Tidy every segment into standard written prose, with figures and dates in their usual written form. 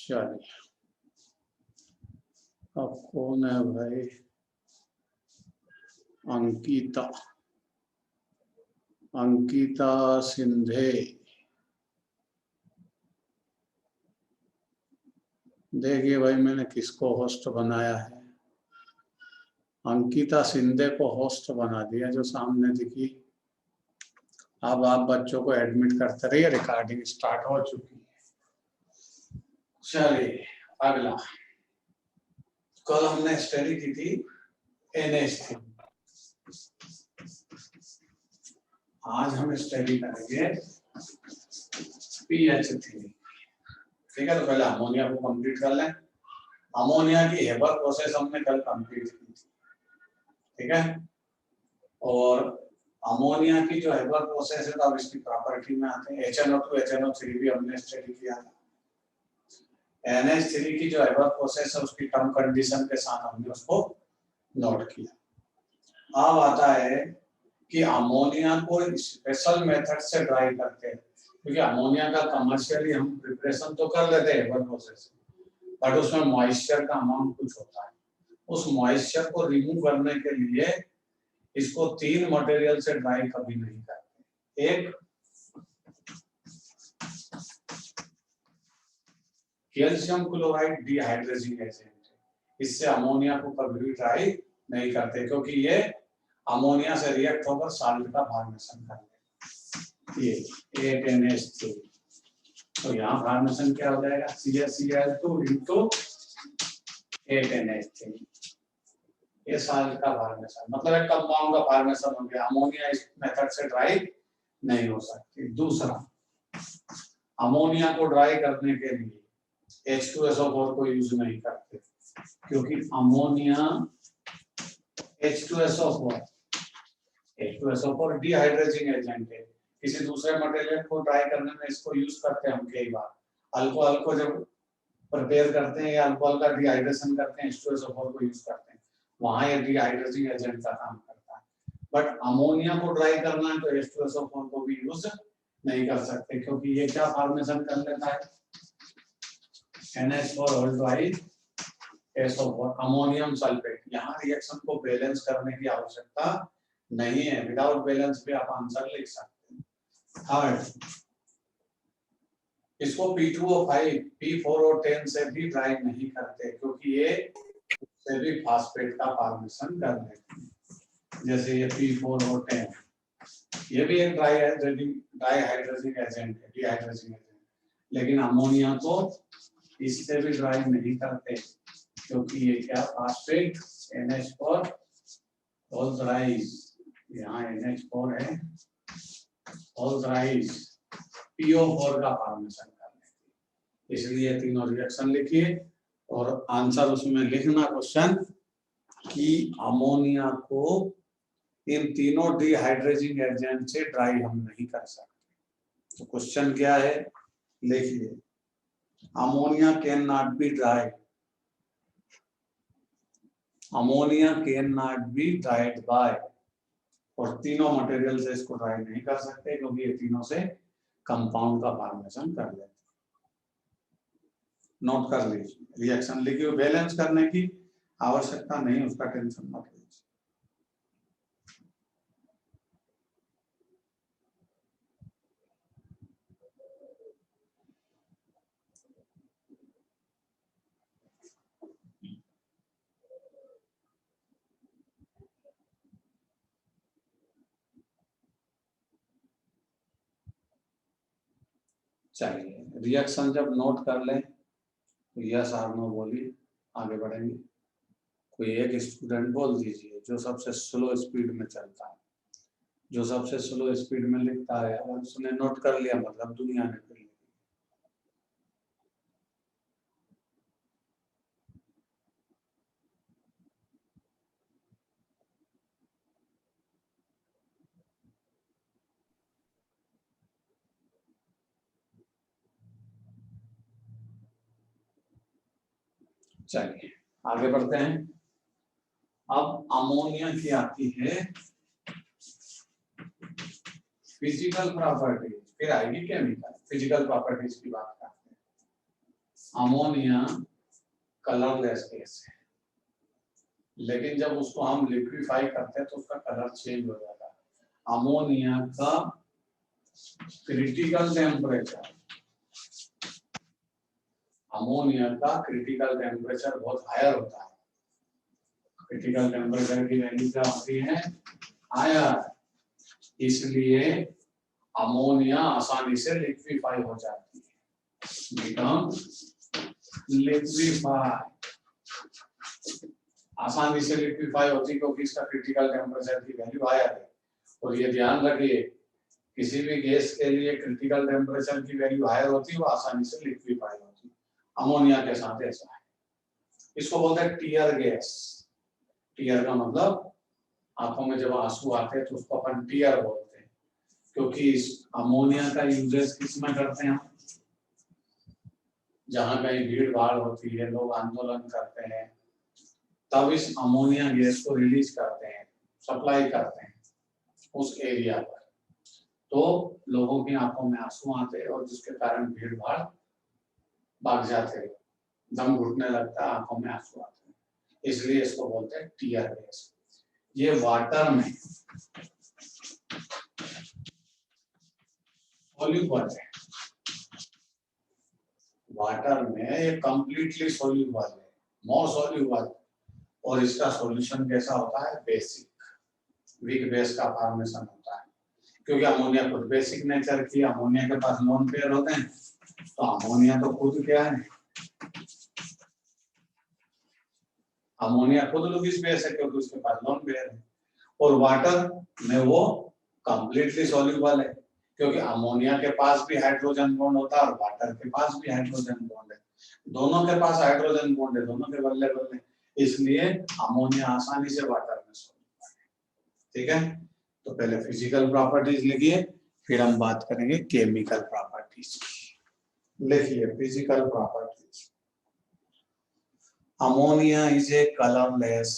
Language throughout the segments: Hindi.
चलिए, अब कौन है भाई? अंकिता, अंकिता सिंधे। देखिए भाई, मैंने किसको होस्ट बनाया है। अंकिता सिंधे को होस्ट बना दिया, जो सामने दिखी। अब आप बच्चों को एडमिट करते रहिए, रिकॉर्डिंग स्टार्ट हो चुकी है। चलिए अगला, कल हमने स्टडी की थी NH3, आज हम स्टडी करेंगे PH3। ठीक है, तो पहले अमोनिया को कंप्लीट कर लें। अमोनिया की हेबर प्रोसेस हमने कल कंप्लीट की थी, ठीक है। और अमोनिया की जो हेबर प्रोसेस है, तो अब इसकी प्रॉपर्टी में आते हैं। HNO2 HNO3 भी हमने स्टडी किया था। NH3 की जो हेबर प्रोसेस है, उसकी टर्म कंडीशन के साथ हमने उसको नोट किया। अब आता है कि अमोनिया को स्पेशल मेथड से ड्राई करते हैं, क्योंकि अमोनिया का कमर्शियली हम प्रिपरेशन तो कर लेते हैं हेबर प्रोसेस, बट उसमें मॉइस्चर का अमाउंट कुछ होता है। उस मॉइस्चर को रिमूव करने के लिए इसको 3 मटेरियल से ड्राई कभी नहीं करते। एक कैल्शियम क्लोराइड डिहाइड्रेजिंग एजेंट, इससे अमोनिया को कभी भी ड्राई नहीं करते, क्योंकि ये अमोनिया से रिएक्ट होकर साल्ट का फॉर्मेशन करते हैं। ये 8NH3, तो यहाँ फॉर्मेशन क्या हो जाएगा? CaCl2 into 8NH3। ये साल्ट का फॉर्मेशन, मतलब एक कंपाउंड का फॉर्मेशन हो गया। अमोनिया इस मेथड से ड्राई नहीं हो सकती। दूसरा, अमोनिया को ड्राई करने के लिए H2SO4 को यूज नहीं करते, क्योंकि अमोनिया H2SO4 डिहाइड्रेजिंग एजेंट है। किसी दूसरे मटेरियल को ड्राई करने में इसको यूज करते हैं हम कई बार। अल्कोहल को जब प्रिपेयर करते हैं या अल्कोहल का डिहाइड्रेशन करते हैं, H2SO4 को यूज करते हैं, वहां ये डिहाइड्रेजिंग एजेंट का काम करता है। बट अमोनिया को ड्राई करना है तो H2SO4 को भी यूज नहीं कर सकते, क्योंकि ये क्या फॉर्मेशन कर लेता है? NH4 whole dry SO4 ammonium sulphate. यहाँ रिएक्शन को बैलेंस करने की आवश्यकता नहीं है, विदाउट बैलेंस भी आप आंसर लिख सकते हैं। थर्ड, इसको P2O5, P4 और 10 से भी ड्राई नहीं करते, क्योंकि ये से भी फास्फेट का फॉर्मेशन कर देते हैं। जैसे ये P4 और 10, ये भी एक ड्राई हाइड्रोजिंग एजेंट है, डिहाइड्रेजिंग एजेंट, लेकिन अमोनिया को इससे भी ड्राई नहीं करते, क्योंकि ये क्या फास्फेट NH4 ऑल ड्राइज, यहाँ NH4 है ऑल ड्राइज PO4 का फॉर्मेशन करने के, इसलिए तीनों रिएक्शन लिखिए और आंसर उसमें लिखना क्वेश्चन कि अमोनिया को इन तीनों डिहाइड्रेजिंग एजेंट से ड्राई हम नहीं कर सकते। तो क्वेश्चन क्या है, लिखिए, ammonia can not be dry, ammonia can not be dried by, और तीनों मटेरियल से इसको ड्राई नहीं कर सकते, क्योंकि ये तीनों से कंपाउंड का फॉर्मेशन कर लेते हैं। नोट कर लीजिए, रिएक्शन लिखिए, बैलेंस करने की आवश्यकता नहीं, उसका टेंशन मत लीजिए। चलिए, रिएक्शन जब नोट कर लें तो यस और नो बोलिए, आगे बढ़ेंगे। कोई एक स्टूडेंट बोल दीजिए जो सबसे स्लो स्पीड में चलता है, जो सबसे स्लो स्पीड में लिखता है, और उसने नोट कर लिया मतलब दुनिया ने कर लिया। चलिए आगे बढ़ते हैं। अब अमोनिया की आती है फिजिकल प्रॉपर्टीज, फिर आएगी केमिकल। फिजिकल प्रॉपर्टीज की बात करते हैं। अमोनिया कलरलेस गैस है, लेकिन जब उसको हम लिक्विफाई करते हैं तो उसका कलर चेंज हो जाता है। अमोनिया का क्रिटिकल टेम्परेचर, अमोनिया का क्रिटिकल टेम्परेचर बहुत हायर होता है। क्रिटिकल टेम्परेचर की वैल्यू क्या होती है? हायर। इसलिए अमोनिया आसानी से लिक्विफाई हो जाती है, बिकम लिक्विफाई। आसानी से लिक्विफाई होती है क्योंकि इसका क्रिटिकल टेम्परेचर की वैल्यू हायर है। और ये ध्यान रखिए, किसी भी गैस के लिए क्रिटिकल टेम्परेचर की वैल्यू हायर होती है, वो आसानी से लिक्विफाई होती है। अमोनिया के साथ ऐसा है। इसको बोलते हैं टीयर गैस। टीयर का मतलब आंखों में जब आंसू आते हैं तो उसको अपन टीयर बोलते हैं, क्योंकि इस अमोनिया का यूजेस किसमें करते हैं? जहां कहीं भीड़ भाड़ होती है, लोग आंदोलन करते हैं, तब इस अमोनिया गैस को रिलीज करते हैं, सप्लाई करते हैं उस एरिया पर। तो लोगों की आंखों में आंसू आते हैं और जिसके कारण भीड़ भाड़ भाग जाते हैं, दम घुटने लगता है, आंखों में आंसू आते हैं, इसलिए इसको बोलते हैं टीयर गैस। ये वाटर में सोल्यूबल है, वाटर में ये कंप्लीटली सोल्यूबल है, मोर सोल्यूबल। और इसका सॉल्यूशन कैसा होता है? बेसिक, वीक बेस का फॉर्मेशन होता है, क्योंकि अमोनिया खुद बेसिक नेचर की। अमोनिया के पास लोन पेयर होते हैं, तो अमोनिया तो खुद क्या है? अमोनिया खुद लुईस बेस है, क्योंकि उसके पास लोन पेयर है। और वाटर में वो कंप्लीटली सॉल्यूबल है, क्योंकि अमोनिया के पास भी हाइड्रोजन बॉन्ड होता है और वाटर के पास भी हाइड्रोजन बॉन्ड है। दोनों के पास हाइड्रोजन बॉन्ड है, दोनों के अवेलेबल है, इसलिए अमोनिया आसानी से वाटर में सॉल्यूबल है। ठीक है, तो पहले फिजिकल प्रॉपर्टीज लिखिए, फिर हम बात करेंगे केमिकल प्रॉपर्टीज की। लिखिए physical properties. Ammonia is a colourless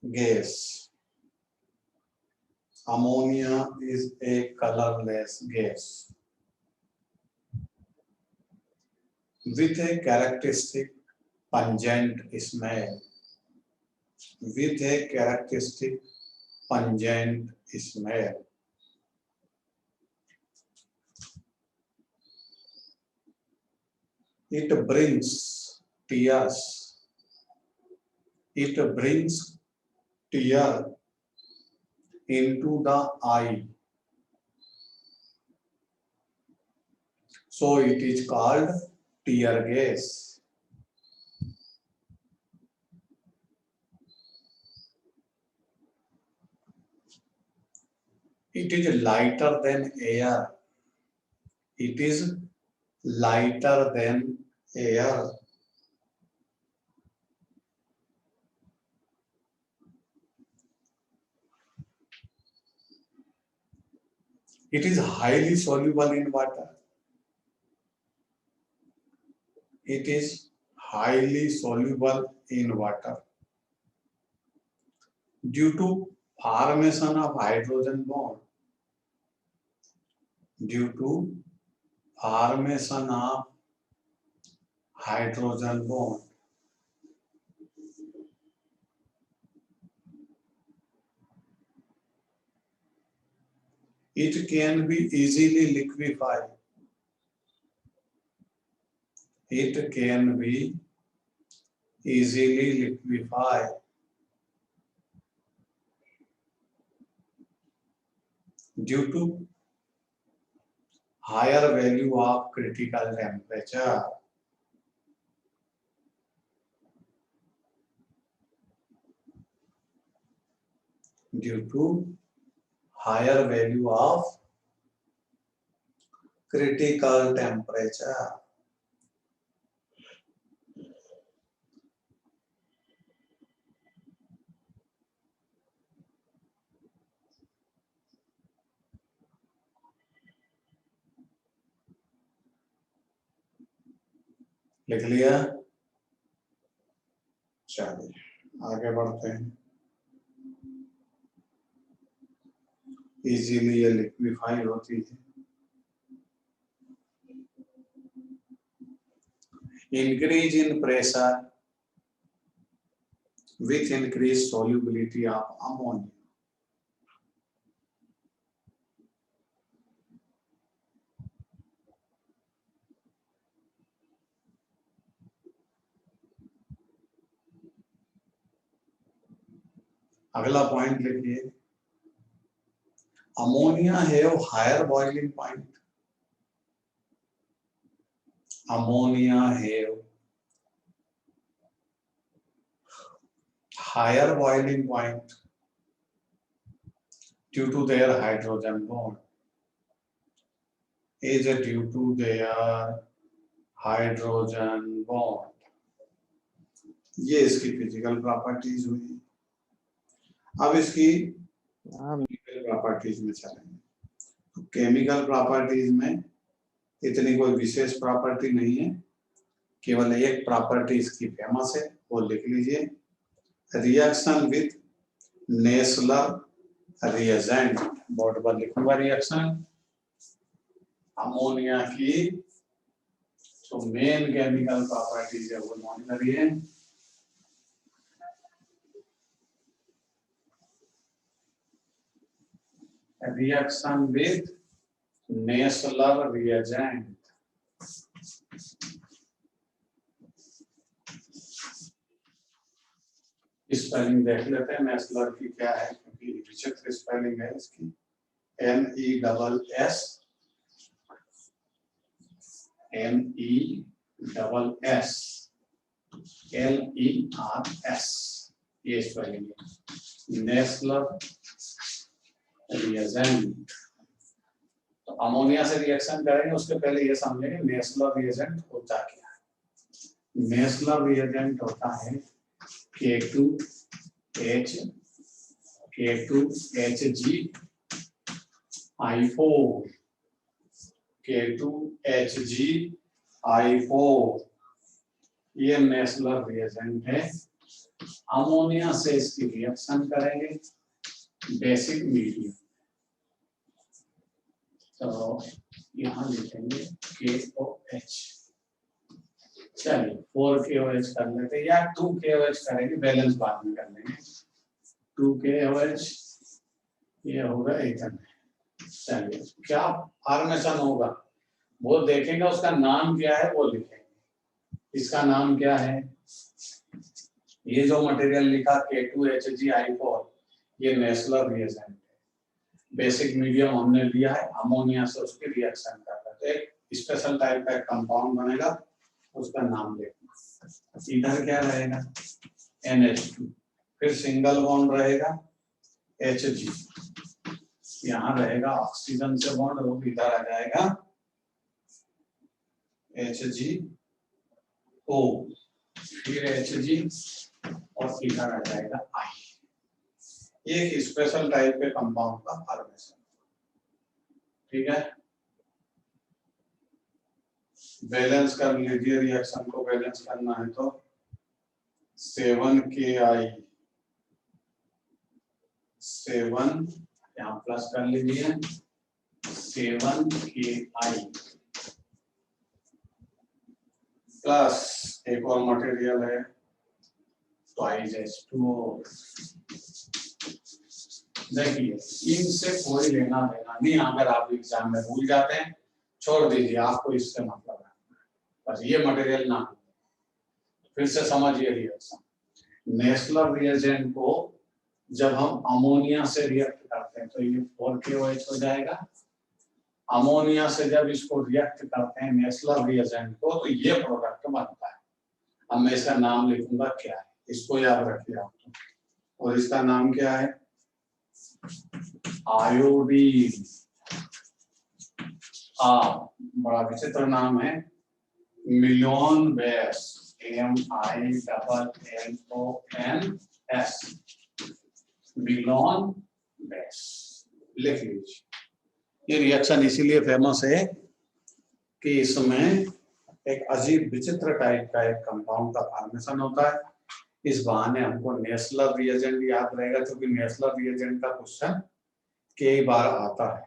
gas. Ammonia is a colorless gas with a characteristic pungent smell. With a characteristic pungent smell. It brings tears. It brings tears into the eye. So it is called tear gas. It is lighter than air. It is lighter than air. It is highly soluble in water. It is highly soluble in water. Due to formation of hydrogen bond. Due to formation of hydrogen bond. It can be easily liquefied. It can be easily liquefied. Due to higher value of critical temperature. Due to higher value of critical temperature. लिख लिया? चलिए आगे बढ़ते हैं। इजीली ये लिक्विफाई होती है। increase in pressure with increased solubility of ammonia. अगला पॉइंट लिखिए, ammonia have higher boiling point. Ammonia have higher boiling point due to their hydrogen bond. Is due to their hydrogen bond. ये इसकी फिजिकल प्रॉपर्टीज हुई. अब इसकी केमिकल प्रॉपर्टीज में चलेंगे. तो केमिकल प्रॉपर्टीज में इतनी कोई विशेष प्रॉपर्टी नहीं है, केवल एक प्रॉपर्टी इसकी फेमस है, वो लिख लीजिए. Reaction with Nessler reagent. Board पर लिखूंगा रिएक्शन. अमोनिया की जो मेन केमिकल प्रॉपर्टीज है वो नोट करिए. Reaction with Nessler reagent. Spelling देख लेते हैं नेस्लर की क्या है, क्योंकि विचित्र स्पेलिंग है इसकी. NESS LERS ये स्पेलिंग है. Nessler reagent. तो अमोनिया से रिएक्शन करेंगे उसके पहले ये समझेंगे नेस्लर रिएजेंट होता क्या है. नेस्लर रिएजेंट होता है K2H K2HgI4 K2HgI4 ये नेस्लर रिएजेंट है. अमोनिया से इसकी रिएक्शन करेंगे बेसिक मीडियम. तो यहाँ लिखेंगे KOH. चलिए 4KOH कर लेते हैं या 2KOH करेंगे, बैलेंस बाद में कर लेंगे. 2KOH ये होगा इथेन. चलिए क्या फॉर्मेशन होगा वो देखेंगे. उसका नाम क्या है वो लिखेंगे. इसका नाम क्या है, ये जो मटेरियल लिखा K2HgI4 ये नेस्लर रिएजेंट है. बेसिक मीडियम हमने लिया है, अमोनिया से उसकी रिएक्शन कर रहा है. तो एक स्पेशल टाइप का कंपाउंड बनेगा, उसका नाम देखना. इधर क्या रहेगा NH2, फिर सिंगल बॉन्ड रहेगा Hg, यहाँ रहेगा ऑक्सीजन से बॉन्ड, वो इधर आ जाएगा HgO, फिर Hg और इधर आ जाएगा I. एक स्पेशल टाइप के कंपाउंड का फॉर्मेशन. ठीक है, बैलेंस कर लीजिए. रिएक्शन को बैलेंस करना है तो 7KI 7 यहाँ प्लस कर लीजिए. 7KI प्लस एक और मटेरियल है ट्वाइस H2O. देखिए इनसे कोई लेना देना नहीं. अगर आप एग्जाम में भूल जाते हैं छोड़ दीजिए, आपको इससे मतलब है, बस ये मटेरियल ना. फिर से समझिए रिएक्शन. नेस्लर रिएजेंट को जब हम अमोनिया से रिएक्ट करते हैं तो ये 4KOH हो जाएगा. अमोनिया से जब इसको रिएक्ट करते हैं नेस्लर रिएजेंट को तो ये प्रोडक्ट बनता है. अब मैं इसका नाम लिखूंगा क्या है, इसको याद रखिए आप. और इसका नाम क्या है, आयोडीन. बड़ा विचित्र नाम है, मिलोन बेस. MILLONS मिलोन बेस लिख लीजिए. ये रिएक्शन इसीलिए फेमस है कि इसमें एक अजीब विचित्र टाइप का एक कंपाउंड का फॉर्मेशन होता है. इस बहाने हमको नेस्लर रिएजेंट याद रहेगा, क्योंकि नेस्लर रिएजेंट का क्वेश्चन कई बार आता है.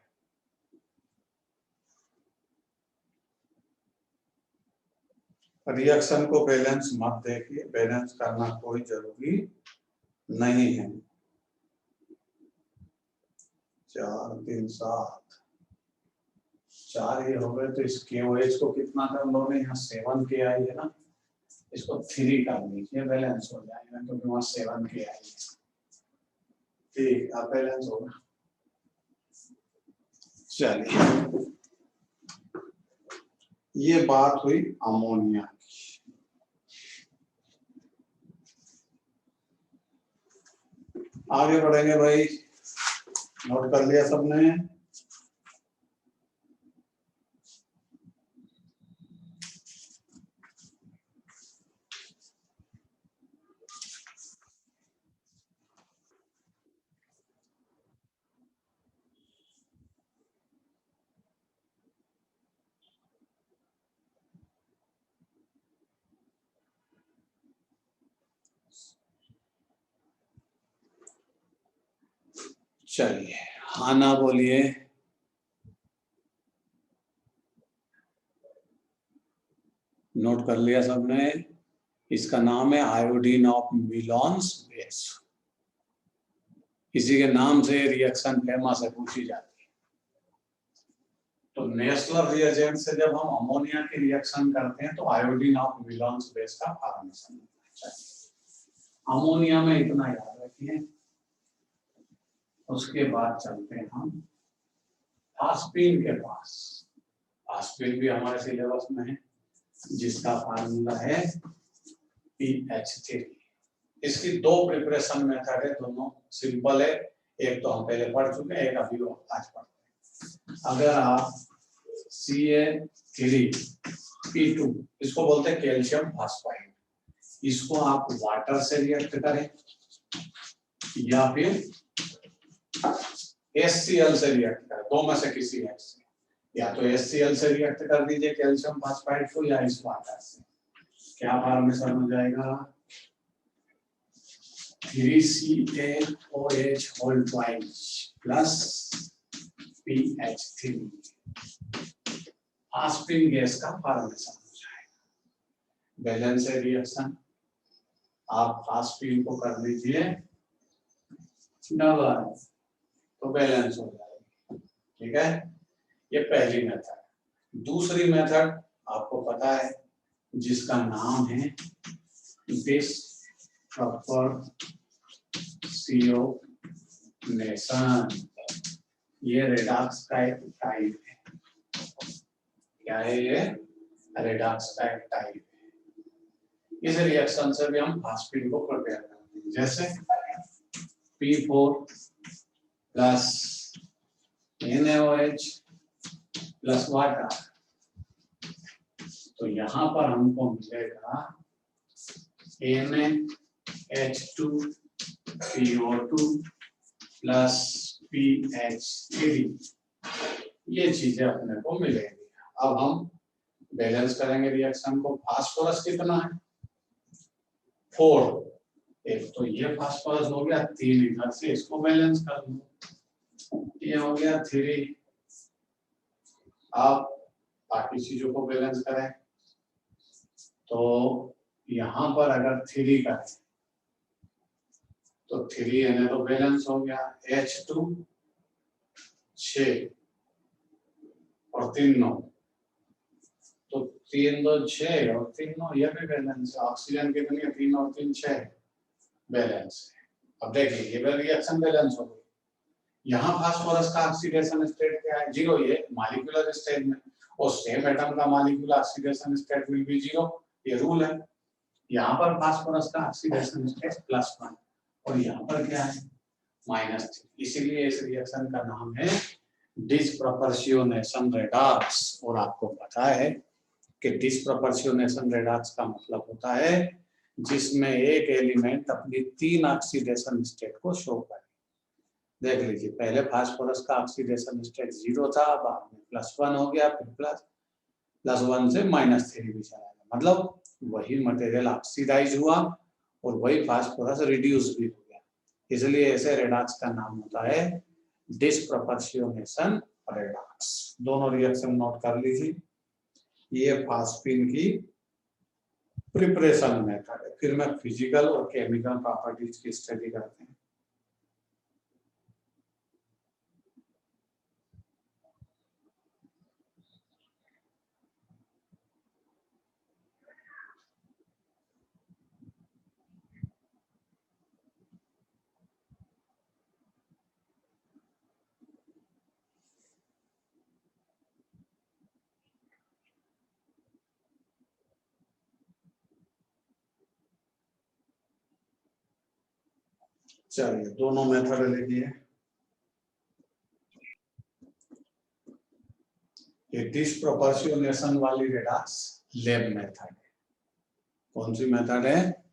रिएक्शन को बैलेंस मत देखिए, बैलेंस करना कोई जरूरी नहीं है। 4 3 7 4 ये हो गए, तो इस KOH को कितना कर लोगे, यहाँ 7 Ki है ना, इसको 3 कर लीजिए, बैलेंस हो जाएगा, क्योंकि वहां 7 Ki है। ठीक, अब बैलेंस होगा। चलिए, ये बात हुई अमोनिया की। आगे बढ़ेंगे भाई, नोट कर लिया सबने? चलिए, हाँ ना बोलिए। नोट कर लिया सबने? इसका नाम है आयोडीन ऑफ मिलॉन्स बेस। इसी के नाम से रिएक्शन फेमस है, पूछी जाती है। तो नेशनल रिएजेंट से जब हम अमोनिया की रिएक्शन करते हैं तो आयोडीन ऑफ मिलॉन्स बेस का फॉर्मेशन होता है। अमोनिया में इतना याद रखिए। उसके बाद चलते हैं हम फास्फीन के पास। फास्फीन भी हमारे सिलेबस में है, जिसका फार्मूला है PH3। इसकी 2 प्रिपरेशन मेथड है, दोनों सिंपल है। एक तो हम पहले पढ़ चुके हैं, एक अभी आज पढ़ते हैं। अगर आप Ca3P2, इसको बोलते हैं कैल्शियम फास्फाइड, इसको आप वाटर से रिएक्ट करें या फिर HCl से रिएक्ट करें, दो में से किसी एक से। या तो HCl से रिएक्ट कर दीजिए कैल्शियम फास्फाइड को, या इस वाटर से। क्या फॉर्मेशन हो जाएगा? 3CaOH whole twice plus PH3, phosphine gas का फॉर्मेशन हो जाएगा। बैलेंस है रिएक्शन, आप फास्फीन को कर लीजिए डबल, तो बैलेंस हो जाएगा। ठीक है, ये पहली मेथड। दूसरी मेथड आपको पता है, जिसका नाम है डिसप्रपोर्शनेशन। ये रेडॉक्स का एक टाइप है। क्या है ये? रेडॉक्स का एक टाइप है। इस रिएक्शन से भी हम फास्फीन को प्रिपेयर करते हैं, जैसे P4 plus NaOH plus water. तो यहाँ पर हमको मिलेगा NaH2PO2 प्लस PH3। ये चीजें अपने को मिलेंगी। अब हम बैलेंस करेंगे रिएक्शन को। फास्फोरस कितना है? 4। एक तो ये फास्फोरस हो गया, 3 इधर से, इसको बैलेंस कर लो, ये हो गया 3। आप बाकी चीजों को बैलेंस करें तो यहाँ पर अगर 3 करें तो 3 है तो बैलेंस हो गया। H2 6 और 3 9, तो 3 2 6 और 3 9, ये भी बैलेंस है। ऑक्सीजन कितनी है? 3 और 3 6, बैलेंस है। अब देखिए, ये रिएक्शन बैलेंस हो गई। यहाँ फास्फोरस का ऑक्सीडेशन स्टेट क्या है? 0। ये मॉलिक्यूलर स्टेट में, और सेम एटम का molecular oxidation state will be 0, ये रूल है। यहाँ पर फास्फोरस का ऑक्सीडेशन स्टेट +1 और यहाँ पर क्या है? -3। इसीलिए इस रिएक्शन का नाम है डिसप्रपोर्शनेशन रेडॉक्स। और आपको पता है कि डिसप्रपोर्शनेशन रेडॉक्स का मतलब होता है जिसमें एक एलिमेंट अपनी 3 ऑक्सीडेशन स्टेट को शो करे। देख लीजिए, पहले फास्फोरस का ऑक्सीडेशन स्टेट 0 था, बाद में +1 हो गया, फिर +1 से -3 भी चला गया। मतलब वही मटेरियल ऑक्सीडाइज हुआ और वही फास्फोरस रिड्यूस भी हो गया। इसलिए ऐसे रेडॉक्स का नाम होता है डिसप्रपोर्शनेशन रेडॉक्स। दोनों रिएक्शन नोट कर लीजिए। ये फास्फीन की प्रिपरेशन मेथड है। फिर मैं फिजिकल और केमिकल प्रॉपर्टीज की स्टडी करते हैं। चलिए दोनों मेथड लिखिए। ये डिस्प्रोपोर्शनेशन वाली रेडाक्स लैब मेथड है। कौन सी मेथड है?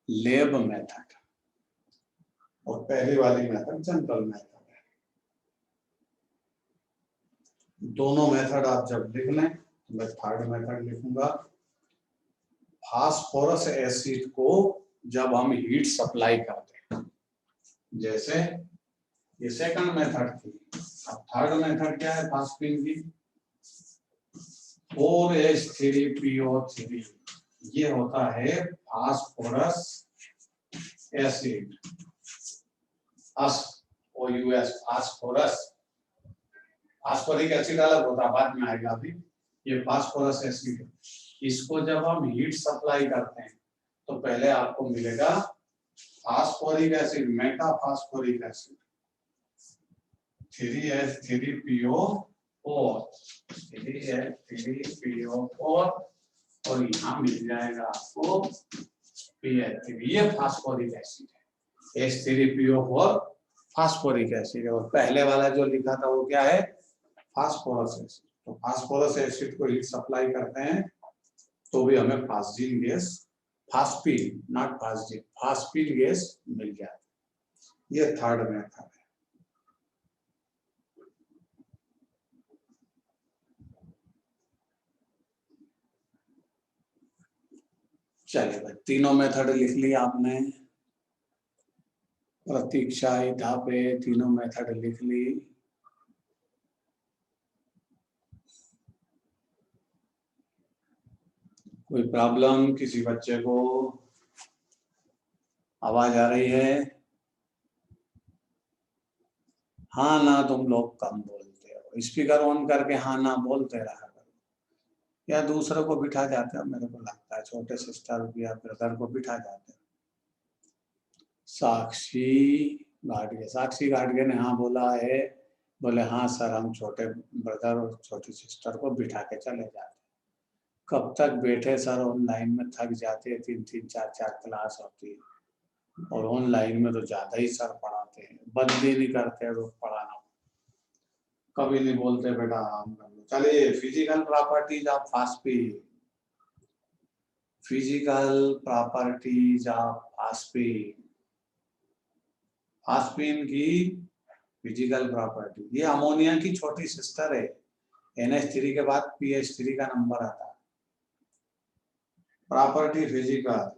Lab method. और पहली वाली मेथड जनरल मेथड है। दोनों मेथड आप जब लिख लें तो मैं थर्ड मेथड लिखूंगा। फास्फोरस एसिड को जब हम हीट सप्लाई करते हैं, जैसे ये सेकंड मेथड थी, अब थर्ड मेथड क्या है फास्फिन की? 4H3PO3, ये होता है phosphorus acid. Phosphorus, phosphoric acid अलग होता है, बाद में आएगा। अभी ये फास्फोरस एसिड, इसको जब हम हीट सप्लाई करते हैं तो पहले आपको मिलेगा phosphoric acid, मेटाफास्फोरिक acid 3H3PO4, 3H3PO4, और यहाँ मिल जाएगा आपको PH3। ये फास्फोरिक एसिड है। H3PO4 फास्फोरिक एसिड है। और पहले वाला जो लिखा था वो क्या है? Phosphorus acid. तो फास्फोरस एसिड को हीट सप्लाई करते हैं तो भी हमें phosphine gas, phosphine not phosphine, phosphine gas मिल जाती है। ये थर्ड मेथड है। चलिए भाई, तीनों मेथड लिख लिया आपने। प्रतीक्षा ढाबे तीनों मेथड लिख ली। कोई प्रॉब्लम किसी बच्चे को? आवाज आ रही है? हाँ ना तुम लोग कम बोलते हो, स्पीकर ऑन करके हाँ ना बोलते रहा करो, या दूसरों को बिठा जाते हो। मेरे को लगता है छोटे सिस्टर या ब्रदर को बिठा जाते हो। साक्षी घाटगे, साक्षी घाटगे ने हाँ बोला है। बोले हाँ सर, हम छोटे ब्रदर और छोटी सिस्टर को बिठा के चले जाते। कब तक बैठे सर, ऑनलाइन में थक जाते हैं, 3-3 4-4 क्लास होती है, और ऑनलाइन में तो ज्यादा ही सर पढ़ाते हैं, बंद ही नहीं करते रोज पढ़ाना, कभी नहीं बोलते बेटा आराम कर लो। चलिए physical properties of phosphine, physical properties of phosphine. Phosphine की फिजिकल प्रॉपर्टी, ये अमोनिया की छोटी सिस्टर है। NH3 के बाद PH3 का नंबर आता है। Property physical,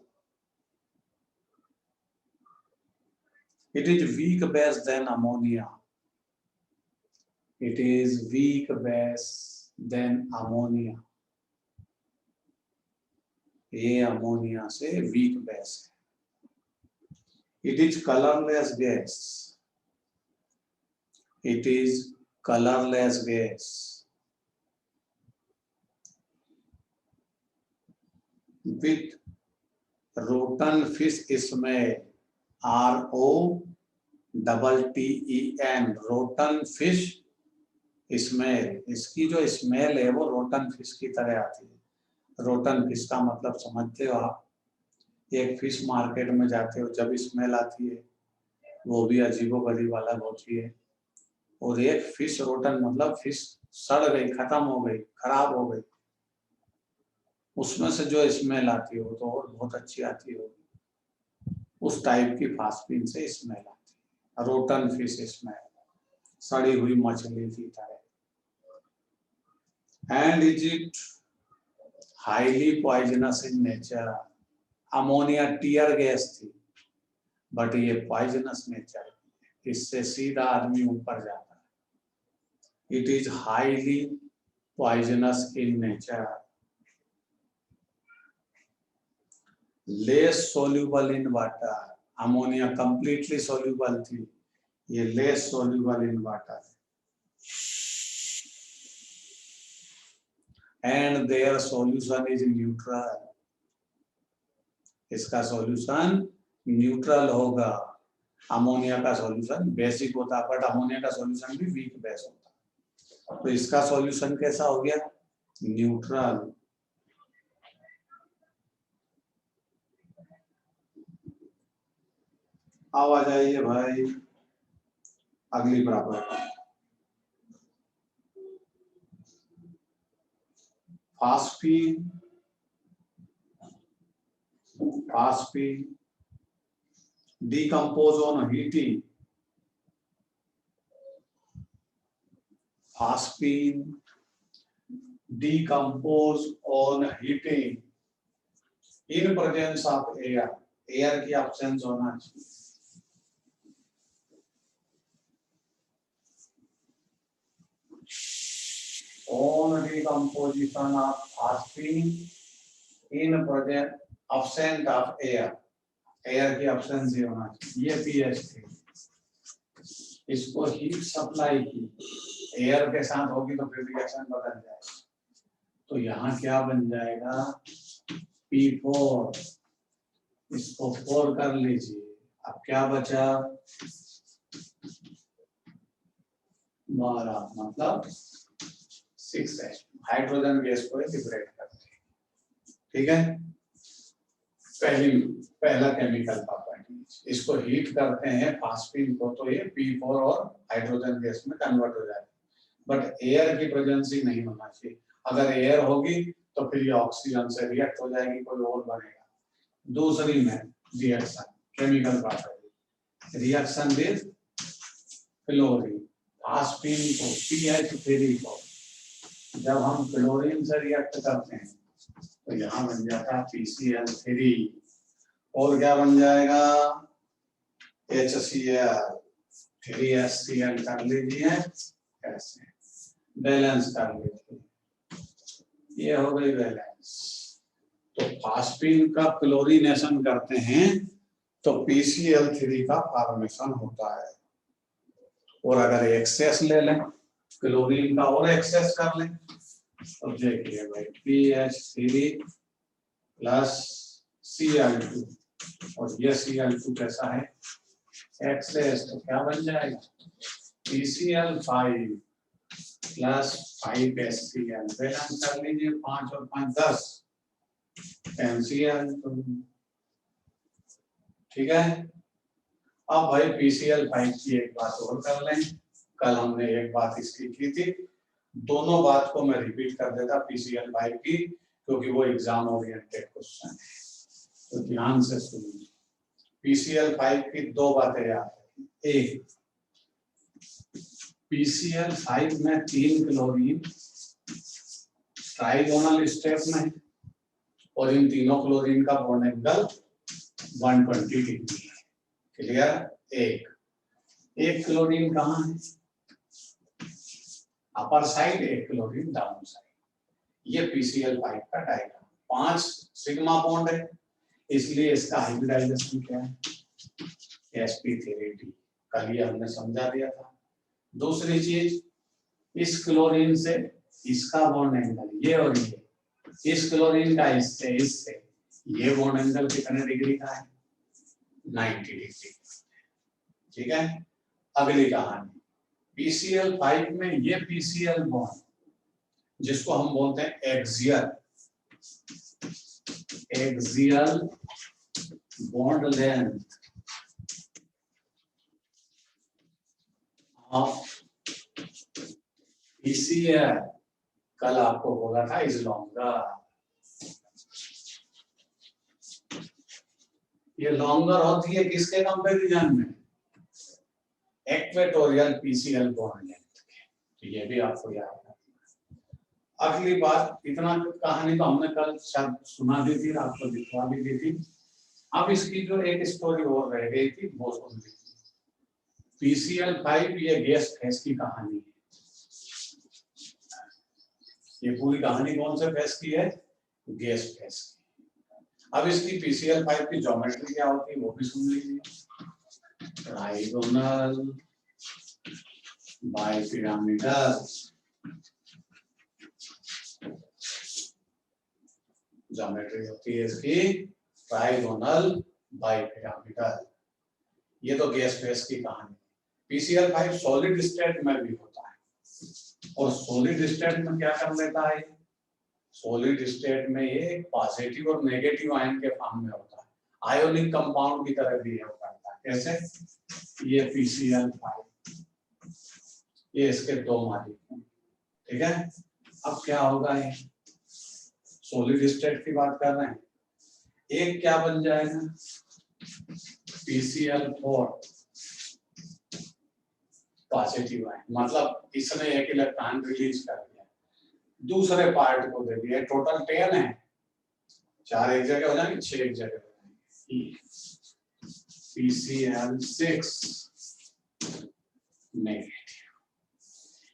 it is weak base than ammonia, it is weak base than ammonia, ये अमोनिया से वीक बेस है। it is colorless gas, it is colorless gas with rotten fish smell, ROTTEN, rotten fish smell. इसकी जो स्मेल है वो रोटन फिश की तरह आती है। रोटन फिश का मतलब समझते हो आप? एक फिश मार्केट में जाते हो, जब स्मेल आती है वो भी अजीबोगरीब अलग होती है। और एक फिश रोटन मतलब फिश सड़ गई, खत्म हो गई, खराब हो गई, उसमें से जो स्मेल आती है वो तो और बहुत अच्छी आती है। उस टाइप की फास्फिन से स्मेल आती है, रोटन फिश स्मेल, सड़ी हुई मछली की तरह। And is it highly poisonous in nature. Ammonia tear gas थी, बट ये पॉइजनस नेचर, इससे सीधा आदमी ऊपर जाता है। It is highly poisonous in nature. Less soluble in water, ammonia completely soluble थी, ये less soluble in water, and their solution is neutral, इसका सॉल्यूशन न्यूट्रल होगा। अमोनिया का सॉल्यूशन बेसिक होता है, बट अमोनिया का सॉल्यूशन भी वीक बेस होता है, तो इसका सॉल्यूशन कैसा हो गया? न्यूट्रल। अब आ जाइए भाई अगली property, phosphine, phosphine decompose on heating, phosphine decompose on heating in presence of air, air की absence होना चाहिए। On decomposition of phosphine in presence absent of air, air की absence ही होना चाहिए। ये pH थी, इसको हीट सप्लाई की, एयर के साथ होगी तो फिर रिएक्शन बदल जाएगा, तो यहाँ क्या बन जाएगा? P4, इसको 4 कर लीजिए, अब क्या बचा? 12, मतलब 6H, हाइड्रोजन गैस को लिबरेट करते हैं, ठीक है। पहला केमिकल प्रॉपर्टी, इसको हीट करते हैं फास्फीन को, तो ये P4 और हाइड्रोजन गैस में कन्वर्ट हो जाएगा, बट एयर की प्रेजेंस ही नहीं होना चाहिए। अगर एयर होगी तो फिर ये ऑक्सीजन से रिएक्ट हो जाएगी, कोई और बनेगा। दूसरी में reaction, chemical property, reaction with chlorine, phosphine को PH3 को जब हम क्लोरीन से रिएक्ट करते हैं तो यहाँ बन जाता है PCl3, और क्या बन जाएगा? HCl, 3HCl कर लीजिए, ऐसे बैलेंस कर लीजिए, ये हो गई बैलेंस। तो फास्फीन का क्लोरीनेशन करते हैं तो PCl3 का फॉर्मेशन होता है, और अगर एक्सेस ले लें क्लोरीन का और एक्सेस कर लें तो देखिए भाई PH3 प्लस Cl2, और ये Cl2 कैसा है? एक्सेस, तो क्या बन जाएगा? PCl5 प्लस 5HCl, बैलेंस कर लीजिए, 5 और 5 10, NCl, ठीक है। अब भाई PCl5 की एक बात और कर लें, कल हमने एक बात इसकी की थी, दोनों बात को मैं रिपीट कर देता PCl5 की, क्योंकि वो एग्जाम ओरिएंटेड क्वेश्चन है, तो ध्यान से सुनिए। PCl5 की दो बातें याद रखें, एक PCl5 में 3 क्लोरीन ट्राइगोनल स्टेप में है, और इन तीनों क्लोरीन का बॉन्ड एंगल 120 डिग्री है, क्लियर। एक क्लोरीन कहाँ है? अपर साइड, एक क्लोरीन डाउन साइड, ये PCl5 का डायग्राम, 5 सिग्मा बॉन्ड है, इसलिए इसका हाइब्रिडाइजेशन क्या है? sp3d, कल ये हमने समझा दिया था। दूसरी चीज, इस क्लोरीन से इसका बॉन्ड एंगल, ये और ये, इस क्लोरीन का इससे ये बॉन्ड एंगल कितने डिग्री का है? 90 डिग्री, ठीक है। अगली कहानी, PCl5 में ये PCl बॉन्ड जिसको हम बोलते हैं axial bond length of PCl, कल आपको बोला था इज लॉन्गर, ये लॉन्गर होती है किसके कंपैरिजन में? इक्वेटोरियल PCl बॉन्ड लेंथ, तो ये भी आपको याद है। अगली बात, इतना कहानी तो हमने कल शायद सुना दी थी, आपको दिखवा भी दी थी। अब इसकी जो एक स्टोरी और रह गई थी वो सुन लीजिए। PCl5 ये गैस फेस की कहानी है, ये पूरी कहानी कौन से फेस की है? गैस फेस की। अब इसकी PCl5 की ज्योमेट्री क्या होती है वो भी सुन लीजिए। ट्राइगोनल बाइपिरामिडल, ज्योमेट्री होती है इसकी ट्राइगोनल बाइपिरामिडल। ये तो गैस फेस की कहानी। PCl5 सॉलिड स्टेट में भी होता है और सॉलिड स्टेट में क्या कर लेता है, सॉलिड स्टेट में ये पॉजिटिव और नेगेटिव आयन के फॉर्म में होता है, आयोनिक कंपाउंड की तरह बिहेव करता है। कैसे, ये PCl5, ये इसके दो मालिक, ठीक है। अब क्या होगा, ये सॉलिड स्टेट की बात कर रहे हैं, एक क्या बन जाएगा PCl4 पॉजिटिव आयन, मतलब इसने एक इलेक्ट्रॉन रिलीज कर दिया, दूसरे पार्ट को दे दिया। टोटल 10 है, 4 एक जगह हो जाएंगे, 6 एक जगह हो जाएंगे। PCl6 नेगेटिव,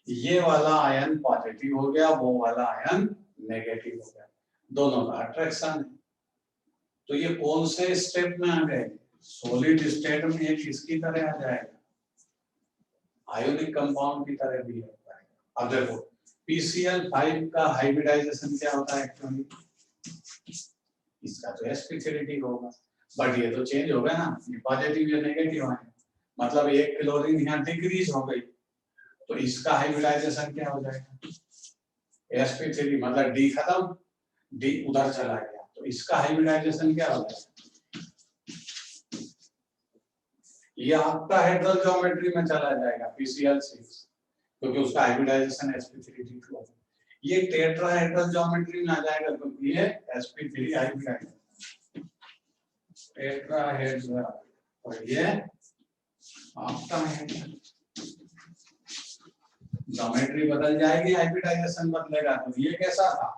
ये वाला आयन पॉजिटिव हो गया, वो वाला आयन नेगेटिव हो गया, दोनों का अट्रैक्शन है। तो ये कौन से स्टेप में आ गए, सॉलिड स्टेट में ये किसकी तरह आ जाएगा, आयोनिक कंपाउंड की तरह भी होता है। अब देखो PCl5 का हाइब्रिडाइजेशन क्या होता है एक्चुअली, इसका तो sp3 होगा, बट ये तो चेंज हो गया ना, ये पॉजिटिव या नेगेटिव है, मतलब एक क्लोरीन यहाँ डिक्रीज हो गई, तो इसका हाइब्रिडाइजेशन क्या हो जाएगा sp3, मतलब D खत्म, D उधर चला गया, तो इसका हाइब्रिडाइजेशन क्या हो जाएगा, ये आपका हेड्रल ज्योमेट्री में चला जाएगा PCl6, क्योंकि उसका हाइब्रिडाइजेशन sp3 होगा। ये टेट्राहेड्रल ज्योमेट्री में आ जाएगा क्योंकि ये sp3 हाइब्रिडाइजेशन टेट्राहेड्रल, और ये आपका हेड्रल, ज्योमेट्री बदल जाएगी, हाइब्रिडाइजेशन बदलेगा। तो ये कैसा था,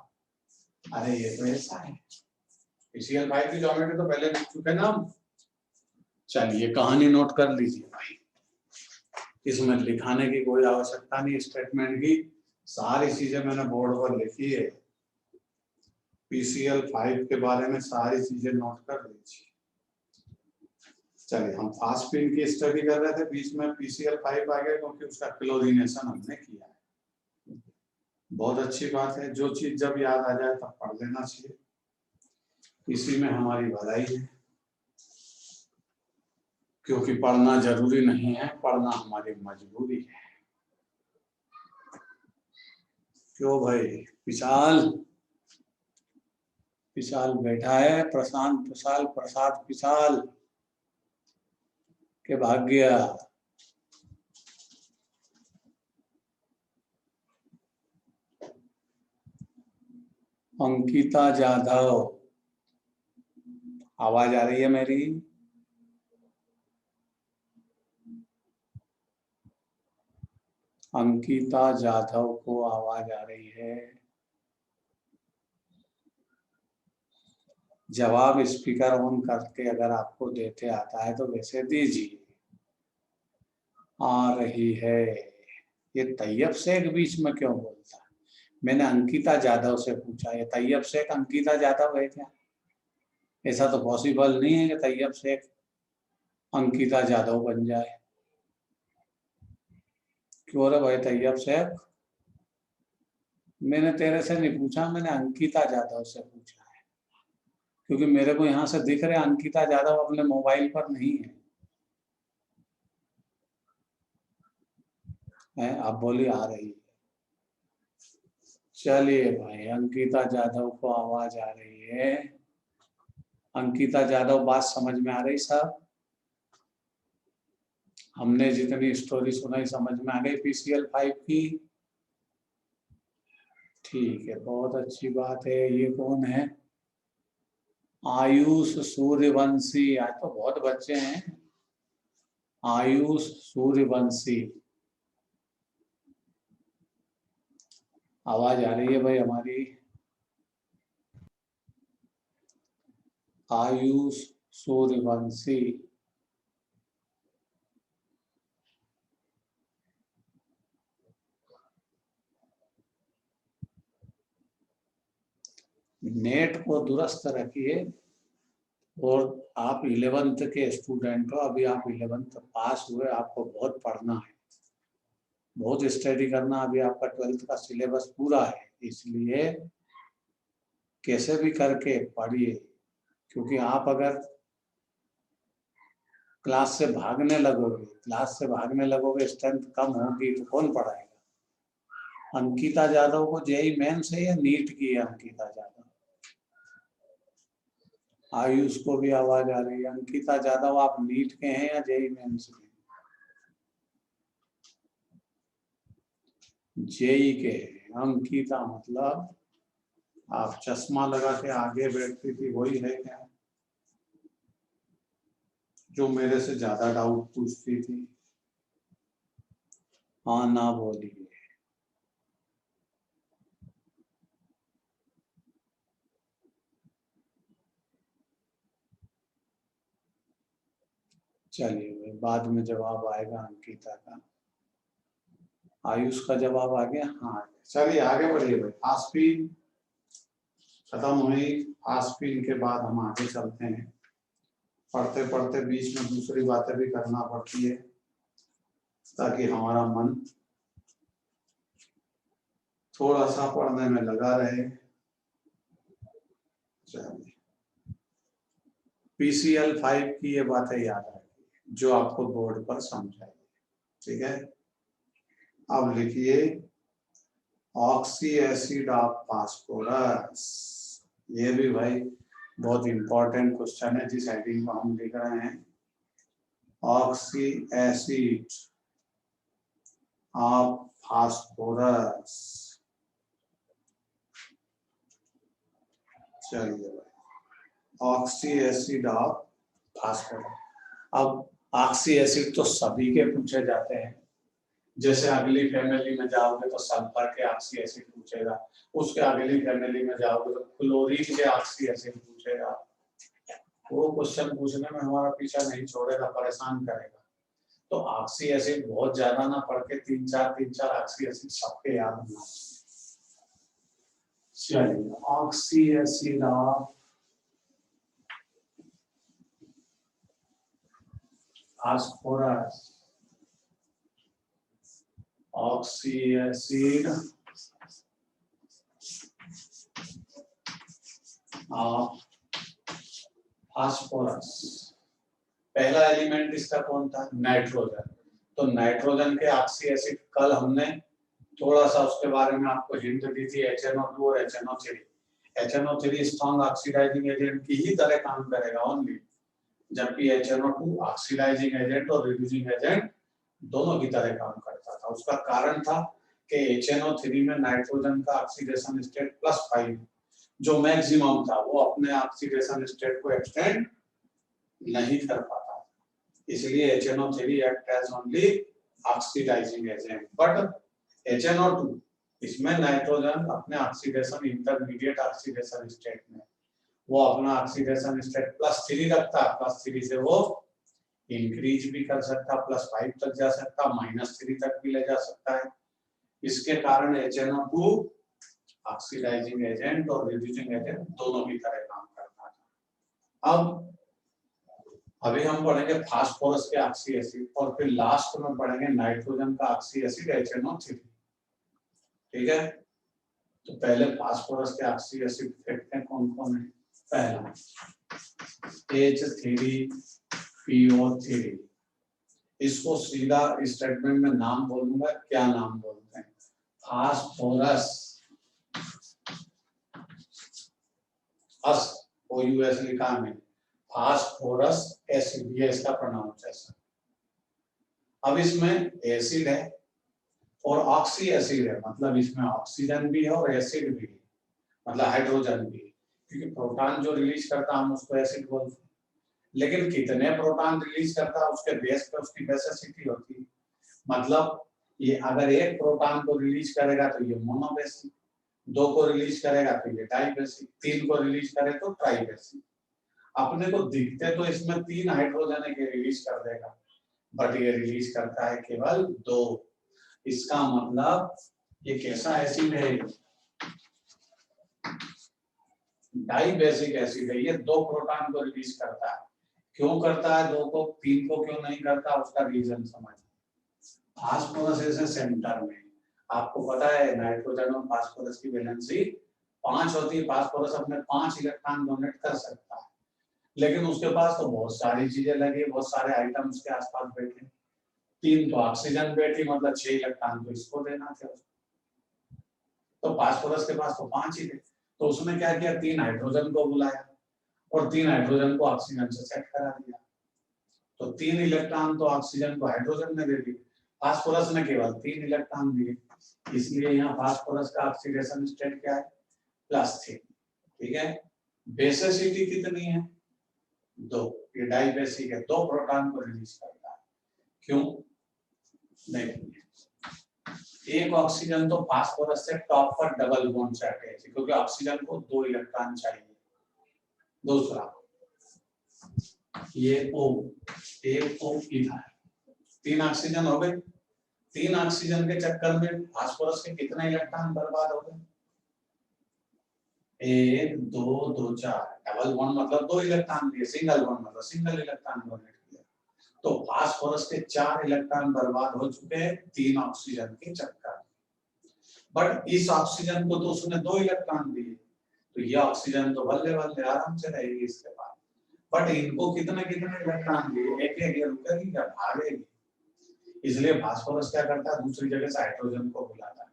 अरे ये तो ऐसा है। PCl5 की ज्योमेट्री तो पहले लिख चुके ना हम। चलिए कहानी नोट कर लीजिए भाई, इसमें लिखाने की कोई आवश्यकता नहीं, स्टेटमेंट की सारी चीजें मैंने बोर्ड पर लिखी है। PCl5 के बारे में सारी चीजें नोट कर लीजिए। चलिए हम फास्फीन की स्टडी कर रहे थे, बीच में PCl5 आ गया क्योंकि उसका क्लोरीनेशन हमने किया है। बहुत अच्छी बात है, जो चीज जब याद आ जाए तब पढ़ लेना चाहिए, इसी में हमारी भलाई है, क्योंकि पढ़ना जरूरी नहीं है, पढ़ना हमारी मजबूरी है। क्यों भाई, विशाल विशाल बैठा है, प्रशांत विशाल प्रसाद विशाल के भाग गया। अंकिता जाधव, आवाज आ रही है मेरी, अंकिता जाधव को आवाज आ रही है, जवाब स्पीकर ऑन करके अगर आपको देते आता है तो वैसे दीजिए। आ रही है, ये तैयब शेख बीच में क्यों बोलता है, मैंने अंकिता जाधव से पूछा, ये तैयब शेख अंकिता जाधव है क्या, ऐसा तो पॉसिबल नहीं है कि तैयब शेख अंकिता जाधव बन जाए। क्यों रे भाई तैयब शेख, मैंने तेरे से नहीं पूछा, मैंने अंकिता जाधव से पूछा है, क्योंकि मेरे को यहाँ से दिख रहे अंकिता जाधव अपने मोबाइल पर नहीं है, आप बोली आ रही है। चलिए भाई, अंकिता जाधव को आवाज आ रही है, अंकिता जाधव बात समझ में आ रही साहब, हमने जितनी स्टोरी सुनाई समझ में आ गई PCl5 की, ठीक है, बहुत अच्छी बात है। ये कौन है, आयुष सूर्यवंशी, आज तो बहुत बच्चे हैं, आयुष सूर्यवंशी, आवाज आ रही है भाई हमारी, आयुष सूर्यवंशी, नेट को दुरुस्त रखिए, और आप 11th के स्टूडेंट हो, अभी आप 11th पास हुए, आपको बहुत पढ़ना है, बहुत स्टडी करना, अभी आपका 12th का सिलेबस पूरा है, इसलिए कैसे भी करके पढ़िए, क्योंकि आप अगर क्लास से भागने लगोगे, स्ट्रेंथ कम होगी तो कौन पढ़ाएगा। अंकिता यादव को जेईई मेंस है या नीट की है? अंकिता यादव, आयुष को भी आवाज आ रही है। अंकिता यादव, आप नीट के हैं या जेईई मेंस के? जेईई के हैं। अंकिता मतलब आप चश्मा लगा के आगे बैठती थी, वही है क्या, जो मेरे से ज्यादा डाउट पूछती थी? हाँ ना बोलिए। चलिए, बाद में जवाब आएगा अंकिता का। आयुष का जवाब आ गया? हाँ, चलिए आगे बढ़िए भाई। फास्टफीड खत्म हुई, फास्टफीड के बाद हम आगे चलते हैं। पढ़ते पढ़ते बीच में दूसरी बातें भी करना पड़ती है ताकि हमारा मन थोड़ा सा पढ़ने में लगा रहे। चलिए, PCl 5 की ये बातें याद रखिए जो आपको बोर्ड पर समझाई, ठीक है। अब लिखिए ऑक्सी एसिड ऑफ फास्फोरस। ये भी भाई बहुत इंपॉर्टेंट क्वेश्चन है जिस हेडिंग को हम लिख रहे हैं, ऑक्सी एसिड ऑफ फास्फोरस। चलिए भाई, ऑक्सी एसिड ऑफ फास्फोरस। अब ऑक्सी एसिड तो सभी के पूछे जाते हैं, जैसे अगली फैमिली में जाओगे तो सल्फर के ऑक्सी एसिड पूछेगा, उसके अगली फैमिली में जाओगे तो क्लोरीन के ऑक्सी एसिड पूछेगा। वो क्वेश्चन पूछने में हमारा पीछा नहीं छोड़ेगा, परेशान करेगा। तो ऑक्सी एसिड बहुत ज्यादा ना पढ़ के तीन चार ऑक्सी एसिड सबके याद होना। चलिए, oxy acid of phosphorus, oxy acid of phosphorus. पहला एलिमेंट इसका कौन था? नाइट्रोजन। तो नाइट्रोजन के ऑक्सी एसिड कल हमने थोड़ा सा उसके बारे में आपको हिंट दी थी, HNO2 और HNO3। HNO3 strong oxidising agent की ही तरह काम करेगा ओनली, जबकि HNO2 ऑक्सीडाइजिंग एजेंट और रिड्यूसिंग एजेंट दोनों की तरह काम करता था। उसका कारण था कि HNO3 में नाइट्रोजन का ऑक्सीडेशन स्टेट +5 जो मैक्सिमम था, वो अपने ऑक्सीडेशन स्टेट को एक्सटेंड नहीं कर पाता, इसलिए HNO3 act as only oxidising agent. But HNO2 इसमें नाइट्रोजन अपने ऑक्सीडेशन इंटरमीडिएट ऑक्सीडेशन स्टेट में वो अपना ऑक्सीडेशन स्टेट +3 रखता, +3 से वो इंक्रीज भी कर सकता, +5 तक जा सकता, -3 तक भी ले जा सकता है। इसके कारण HNO2 ऑक्सीडाइजिंग एजेंट और रिड्यूसिंग एजेंट दोनों की तरह काम करता है। अब अभी हम पढ़ेंगे फास्फोरस के ऑक्सी एसिड और फिर लास्ट में पढ़ेंगे नाइट्रोजन का ऑक्सी एसिड HNO3, ठीक है। तो पहले फास्फोरस के ऑक्सी एसिड देखते हैं कौन कौन है। पहला H3PO3, इसको सीधा स्टेटमेंट में नाम बोलूंगा, क्या नाम बोलते हैं? फास्फोरस OUS लिखा है, फास्फोरस एसिड, ये इसका प्रोनाउंसिएशन। अब इसमें एसिड है और ऑक्सी एसिड है, मतलब इसमें ऑक्सीजन भी है और एसिड भी है, मतलब हाइड्रोजन भी है, क्योंकि प्रोटॉन जो रिलीज करता है हम उसको एसिड बोलते हैं। लेकिन कितने प्रोटॉन रिलीज करता है उसके बेस पे उसकी बेसिसिटी होती है, मतलब ये अगर एक प्रोटॉन को रिलीज करेगा तो ये मोनोबेसिक, 2 को रिलीज करेगा तो ये डाइबेसिक, 3 को रिलीज करे तो ट्राइबेसिक। अपने को दिखते तो इसमें 3 हाइड्रोजन के रिलीज कर देगा, बट ये रिलीज करता है केवल 2। इसका मतलब ये कैसा एसिड है? डाई बेसिक एसिड है, ये 2 प्रोटॉन को रिलीज करता है। क्यों करता है 2 को, 3 को क्यों नहीं करता, उसका रीजन समझ। फास्फोरस है सेंटर में, आपको पता है नाइट्रोजन और फास्फोरस की वैलेंसी 5 होती है। फास्फोरस अपने 5 इलेक्ट्रॉन डोनेट कर सकता है, लेकिन उसके पास तो बहुत सारी चीजें लगी, बहुत सारे आइटम उसके आसपास बैठे। 3 तो ऑक्सीजन बैठी, मतलब 6 इलेक्ट्रॉन तो इसको देना थे। तो फास्फोरस के पास तो 5 ही थे, तो उसने क्या किया, 3 हाइड्रोजन को बुलाया और 3 हाइड्रोजन को ऑक्सीजन से सेट करा दिया। तो 3 इलेक्ट्रॉन तो ऑक्सीजन को हाइड्रोजन ने दे दिए, फास्फोरस ने केवल 3 इलेक्ट्रॉन दिए, इसलिए यहाँ फास्फोरस का ऑक्सीडेशन स्टेट क्या है, +3। ठीक है, बेसिसिटी कितनी है, 2। ये डाई बेसिक है, 2 प्रोटॉन को रिलीज करता है। क्यों, देखिए एक ऑक्सीजन तो फास्फोरस से टॉप पर डबल बॉन्ड से अटैच है, क्योंकि ऑक्सीजन को 2 इलेक्ट्रॉन चाहिए। दूसरा ये O, एक O इधर, 3 ऑक्सीजन हो गए। 3 ऑक्सीजन के चक्कर में फास्फोरस के कितने इलेक्ट्रॉन बर्बाद हो गए, 1 2 2 4। डबल बॉन्ड मतलब 2 इलेक्ट्रॉन दिए, सिंगल बॉन्ड मतलब सिंगल इलेक्ट्रॉन डोनेट किया। तो फास्फोरस के 4 इलेक्ट्रॉन बर्बाद हो चुके हैं 3 ऑक्सीजन के चक्कर में। बट इस ऑक्सीजन को तो उसने 2 इलेक्ट्रॉन दिए, तो ये ऑक्सीजन तो बल्ले बल्ले आराम से रहेगी इसके पास। बट इनको कितने कितने इलेक्ट्रॉन दिए, एक एक रुकेगी या भागेगी। इसलिए फास्फोरस क्या करता है, दूसरी जगह से हाइड्रोजन को बुलाता है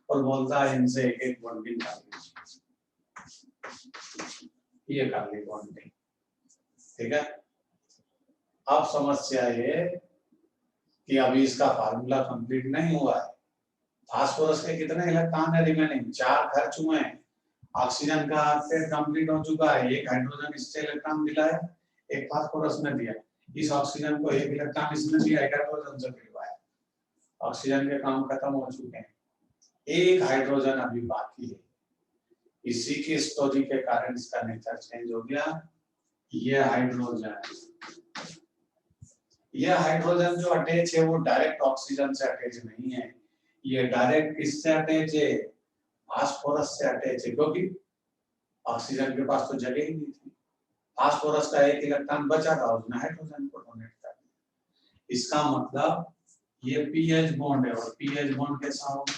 और बोलता है इनसे एक एक बॉन्डिंग कर लीजिए, ये कर ली बॉन्डिंग। ठीक है, अब समस्या ये कि अभी इसका फार्मूला कंप्लीट नहीं हुआ है। फास्फोरस के कितने इलेक्ट्रॉन है रिमेनिंग, 4 खर्च हुए हैं। ऑक्सीजन का स्टेट कंप्लीट हो चुका है, एक हाइड्रोजन इससे इलेक्ट्रॉन दिलाया, एक फास्फोरस ने दिया। इस ऑक्सीजन को एक इलेक्ट्रॉन इसने दिया, एक हाइड्रोजन से मिलवाया। ऑक्सीजन के काम खत्म हो चुके हैं, एक हाइड्रोजन अभी बाकी है। इसी की स्टोरी के कारण इसका नेचर चेंज हो गया। ये हाइड्रोजन जो अटैच है वो डायरेक्ट ऑक्सीजन से अटैच नहीं है, ये डायरेक्ट किससे अटैच है, फास्फोरस से अटैच है, क्योंकि ऑक्सीजन के पास तो जगह ही नहीं थी। फास्फोरस का एक इलेक्ट्रॉन बचा था, उसने हाइड्रोजन को डोनेट कर दिया। इसका मतलब ये पीएच बॉन्ड है, और पीएच बॉन्ड कैसा होगा,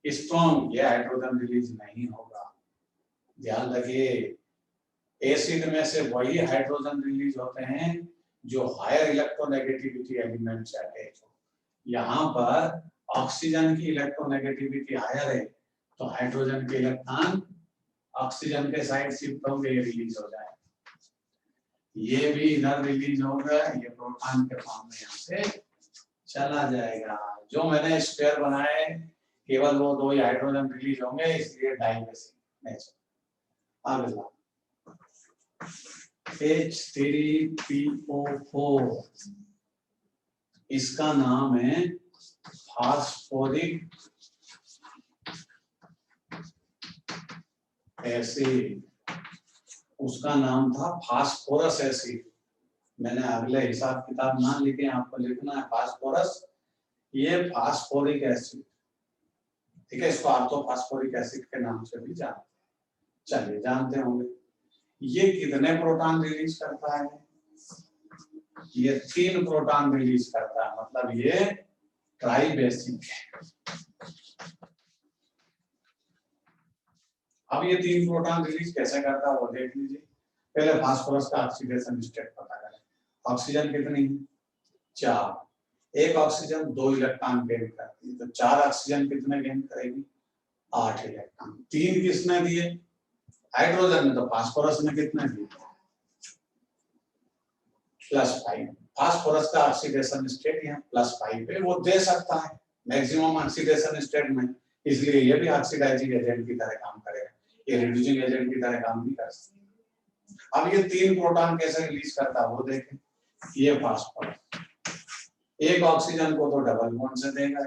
स्ट्रॉन्ग, ये हाइड्रोजन रिलीज नहीं होगा। ध्यान रखिए, एसिड में से वही हाइड्रोजन रिलीज होते हैं जो हायर इलेक्ट्रोनेगेटिविटी एलिमेंट से अटैच हो। यहाँ पर ऑक्सीजन की इलेक्ट्रोनेगेटिविटी हायर है, तो हाइड्रोजन के इलेक्ट्रॉन ऑक्सीजन के साइड शिफ्ट होंगे, ये रिलीज हो जाए। ये भी इधर रिलीज होगा, ये प्रोटॉन के फॉर्म में यहाँ से चला जाएगा। जो मैंने स्क्वायर बनाए केवल वो 2 ही हाइड्रोजन रिलीज होंगे, इसलिए डाई बेसिक नेचर। अगला H3PO4, इसका नाम है फास्फोरिक एसिड, उसका नाम था फास्फोरस एसिड। मैंने अगले हिसाब किताब ना लिखे, आपको लिखना है फास्फोरस, ये फास्फोरिक एसिड। ठीक है, इसको आप तो फास्फोरिक एसिड के नाम से भी जानते हैं, चलिए जानते होंगे। ये कितने प्रोटॉन रिलीज करता है, ये 3 प्रोटॉन रिलीज करता है, मतलब ये ट्राई बेसिक है। अब ये 3 प्रोटॉन रिलीज कैसे करता है वो देख लीजिए। पहले फास्फोरस का ऑक्सीडेशन स्टेट पता करें। ऑक्सीजन कितनी है, 4। एक ऑक्सीजन 2 इलेक्ट्रॉन गेन करती है, तो 4 ऑक्सीजन कितने गेन करेगी, 8 इलेक्ट्रॉन। 3 किसने दिए, हाइड्रोजन ने, तो फास्फोरस ने कितने दिए, +5। फास्फोरस का ऑक्सीडेशन स्टेट यहाँ +5 पे वो दे सकता है मैक्सिमम ऑक्सीडेशन स्टेट में, इसलिए ये भी ऑक्सीडाइजिंग एजेंट की तरह काम करेगा, ये रिड्यूसिंग एजेंट की तरह काम नहीं कर सकता। अब ये 3 प्रोटॉन कैसे रिलीज करता है वो देखें। ये फास्फोरस एक ऑक्सीजन को तो डबल बॉन्ड से देगा,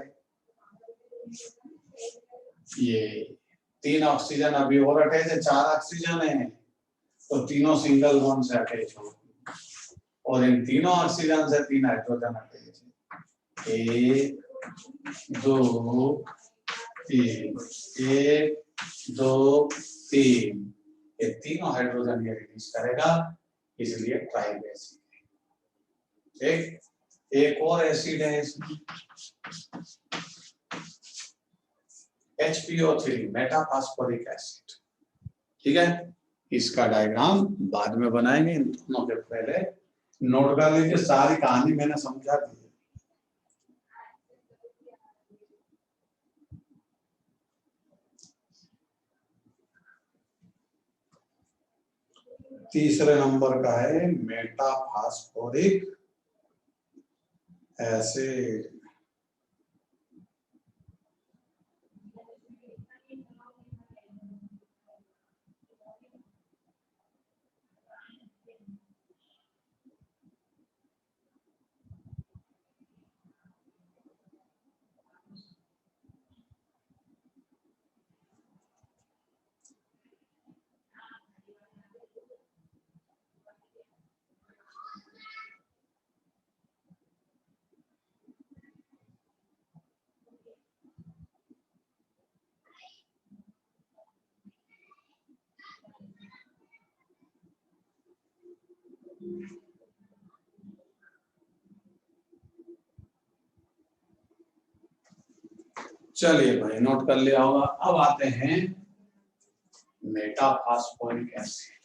ये 3 ऑक्सीजन अभी और अटैच है, 4 ऑक्सीजन है, तो तीनों सिंगल बॉन्ड से अटैच हो, और इन तीनों ऑक्सीजन से 3 हाइड्रोजन अटैच है, 1 2 3, 1 2 3, ये तीनों हाइड्रोजन ये रिलीज करेगा, इसलिए ट्राइबेसिक। एक और एसिड है इसमें HPO3 मेटाफॉस्फोरिक एसिड। ठीक है, इसका डायग्राम बाद में बनाएंगे, इन दोनों के पहले नोट कर लीजिए। सारी कहानी मैंने समझा दी है। तीसरे नंबर का है मेटाफॉस्फोरिक एसिड। चलिए भाई, नोट कर लिया होगा। अब आते हैं मेटाफॉस्फोरिक एसिड।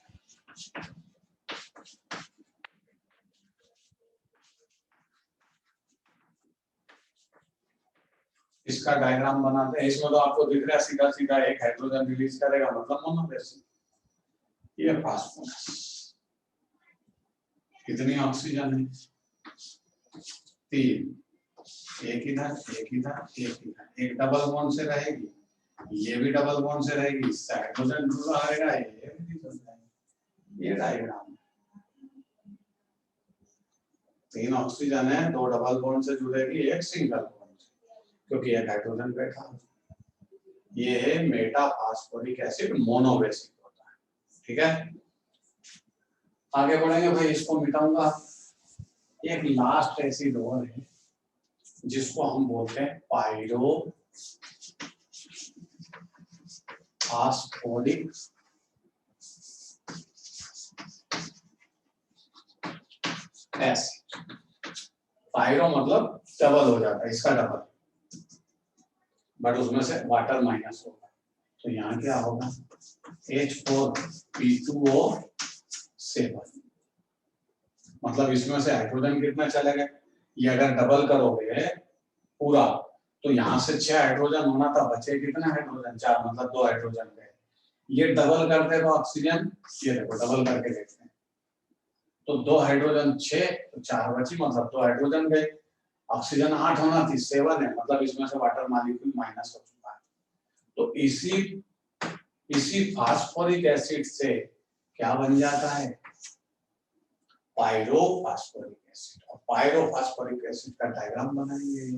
इसका डायग्राम बनाते हैं। इसमें तो आपको दिख रहा है सीधा सीधा एक हाइड्रोजन रिलीज करेगा, मतलब मोनोबेसिक। ये फास्फोरस, कितनी ऑक्सीजन है? 3, एक इधर एक इधर एक इधर, एक डबल बॉन्ड से रहेगी, ये भी डबल बॉन्ड से रहेगी, इससे हाइड्रोजन जुड़ रहेगा, ये भी जुड़ जाएगा। ये डायग्राम, 3 ऑक्सीजन है, 2 डबल बॉन्ड से जुड़ेगी, एक सिंगल बॉन्ड से, क्योंकि एक हाइड्रोजन बैठा है। ये है मेटाफॉस्फोरिक एसिड, मोनोबेसिक होता है। ठीक है, आगे बढ़ेंगे भाई, इसको मिटाऊंगा। एक लास्ट एसिड और है जिसको हम बोलते हैं पायरो फास्फोरिक एसिड। पायरो मतलब डबल हो जाता है, इसका डबल, बट उसमें से वाटर माइनस होगा। तो यहाँ क्या होगा? H4P2O7, मतलब इसमें से हाइड्रोजन कितना चले गए? ये अगर डबल करोगे पूरा, तो यहाँ से 6 हाइड्रोजन होना था, बचे कितने हाइड्रोजन? 4, मतलब 2 हाइड्रोजन गए। ये डबल करते तो ऑक्सीजन, ये देखो डबल करके देखते हैं, तो 2 हाइड्रोजन 6, तो 4 बची, मतलब 2 हाइड्रोजन गए। ऑक्सीजन 8 होना थी, 7 है, मतलब इसमें से वाटर मॉलिक्यूल माइनस हो चुका है। तो इसी फास्फोरिक एसिड से क्या बन जाता है? Pyrophosphoric acid. और पायरोफॉस्फोरिक एसिड का डायग्राम बनाएंगे।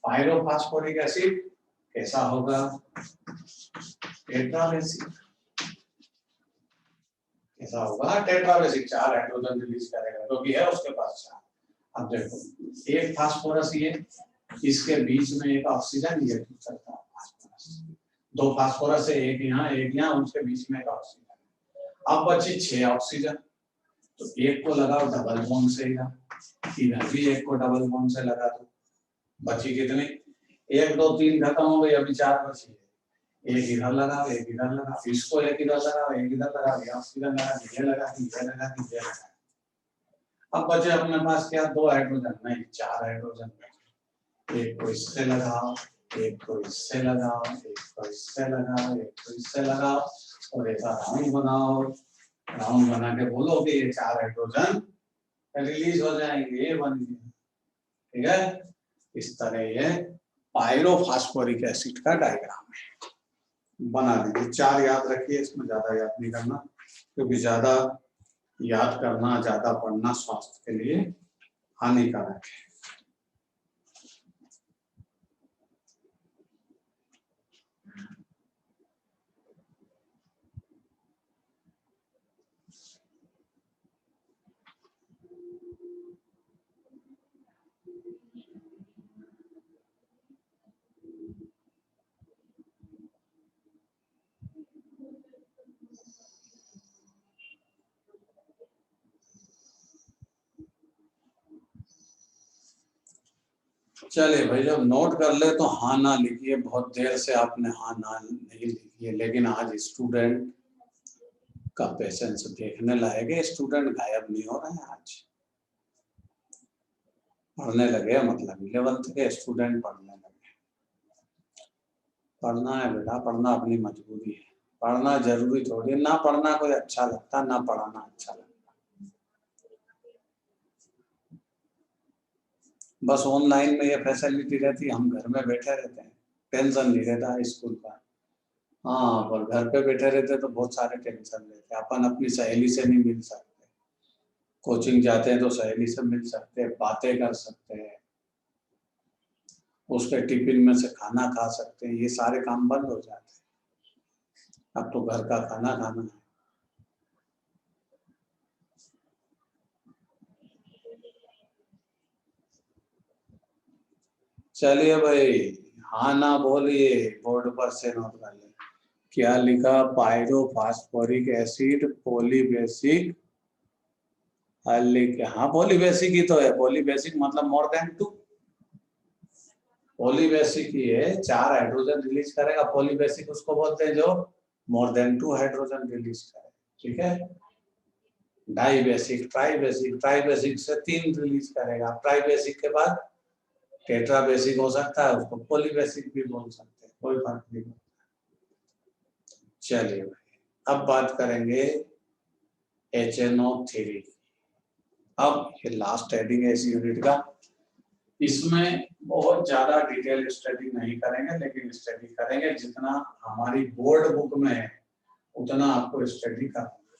पायरोफॉस्फोरिक एसिड कैसा होगा? टेट्राबेसिक। कैसा होगा? टेट्राबेसिक, 4 हाइड्रोजन रिलीज करेगा, क्योंकि है उसके पास 4। अब देखो, एक फास्फोरस ये, इसके बीच में एक ऑक्सीजन, ये टूट सकता है फास्फोरस। 2 फास्फोरस है, एक यहाँ, उसके बीच में एक ऑक्सीजन। अब बची 6 ऑक्सीजन, तो एक को लगाओ डबल बॉन्ड से, इधर भी एक को डबल बॉन्ड से लगा दो, बची कितनी? 1 2 3 खत्म हो गई, अभी 4 बची है। एक इधर लगाओ, एक इधर लगाओ, इसको एक इधर लगाओ, एक इधर लगाओ, ये ऑक्सीजन लगा, ये लगा, ये लगा, ये लगा। अब बचे अपने पास क्या? 2 हाइड्रोजन नहीं, 4 हाइड्रोजन। एक को इससे लगाओ, एक को इससे लगाओ, एक को इससे लगाओ, एक को इससे लगाओ, और ऐसा राउंड बनाओ। राउंड बना के बोलो कि ये 4 हाइड्रोजन रिलीज हो जाएंगे, ये बन गया। ठीक है, इस तरह ये पायरोफॉस्फोरिक एसिड का डायग्राम है, बना दीजिए। 4 याद रखिए, इसमें ज्यादा याद नहीं करना, क्योंकि ज्यादा याद करना, ज्यादा पढ़ना स्वास्थ्य के लिए हानिकारक है। चलिए भाई, जब नोट कर ले तो हाँ ना लिखिए। बहुत देर से आपने हाँ ना नहीं लिखी है, लेकिन आज स्टूडेंट का पेशेंस देखने लायक है। स्टूडेंट गायब नहीं हो रहे हैं आज, पढ़ने लगे। मतलब 11th के स्टूडेंट पढ़ने लगे। पढ़ना है बेटा, पढ़ना अपनी मजबूरी है। पढ़ना जरूरी थोड़ी है। ना पढ़ना कोई अच्छा लगता, ना पढ़ाना अच्छा लगता। बस ऑनलाइन में ये फैसिलिटी रहती है, हम घर में बैठे रहते हैं, टेंशन नहीं रहता है स्कूल का। हाँ, पर घर पे बैठे रहते तो बहुत सारे टेंशन रहते हैं। अपन अपनी सहेली से नहीं मिल सकते, कोचिंग जाते हैं तो सहेली से मिल सकते हैं, बातें कर सकते हैं, उसके टिफिन में से खाना खा सकते हैं। ये सारे काम बंद हो जाते हैं। अब तो घर का खाना खाना है। चलिए भाई, हाँ ना बोलिए, बोर्ड पर से नोट कर ले। क्या लिखा? Pyrophosphoric acid polybasic. हाँ, पॉलीबेसिक ही तो है। पॉलीबेसिक मतलब मोर देन 2। पॉलीबेसिक ही है, 4 हाइड्रोजन रिलीज करेगा। पॉलीबेसिक उसको बोलते हैं जो मोर देन 2 हाइड्रोजन रिलीज करे। ठीक है। Dibasic, tribasic, tribasic से 3 रिलीज करेगा। ट्राई बेसिक के बाद टेट्रा बेसिक हो सकता है, उसको पॉली बेसिक भी बोल सकते हैं, कोई फर्क नहीं पड़ता। चलिए भाई, अब बात करेंगे HNO3। अब ये लास्ट हेडिंग है इस यूनिट का। इसमें बहुत ज्यादा डिटेल स्टडी नहीं करेंगे, लेकिन स्टडी करेंगे जितना हमारी बोर्ड बुक में है उतना आपको स्टडी करना है,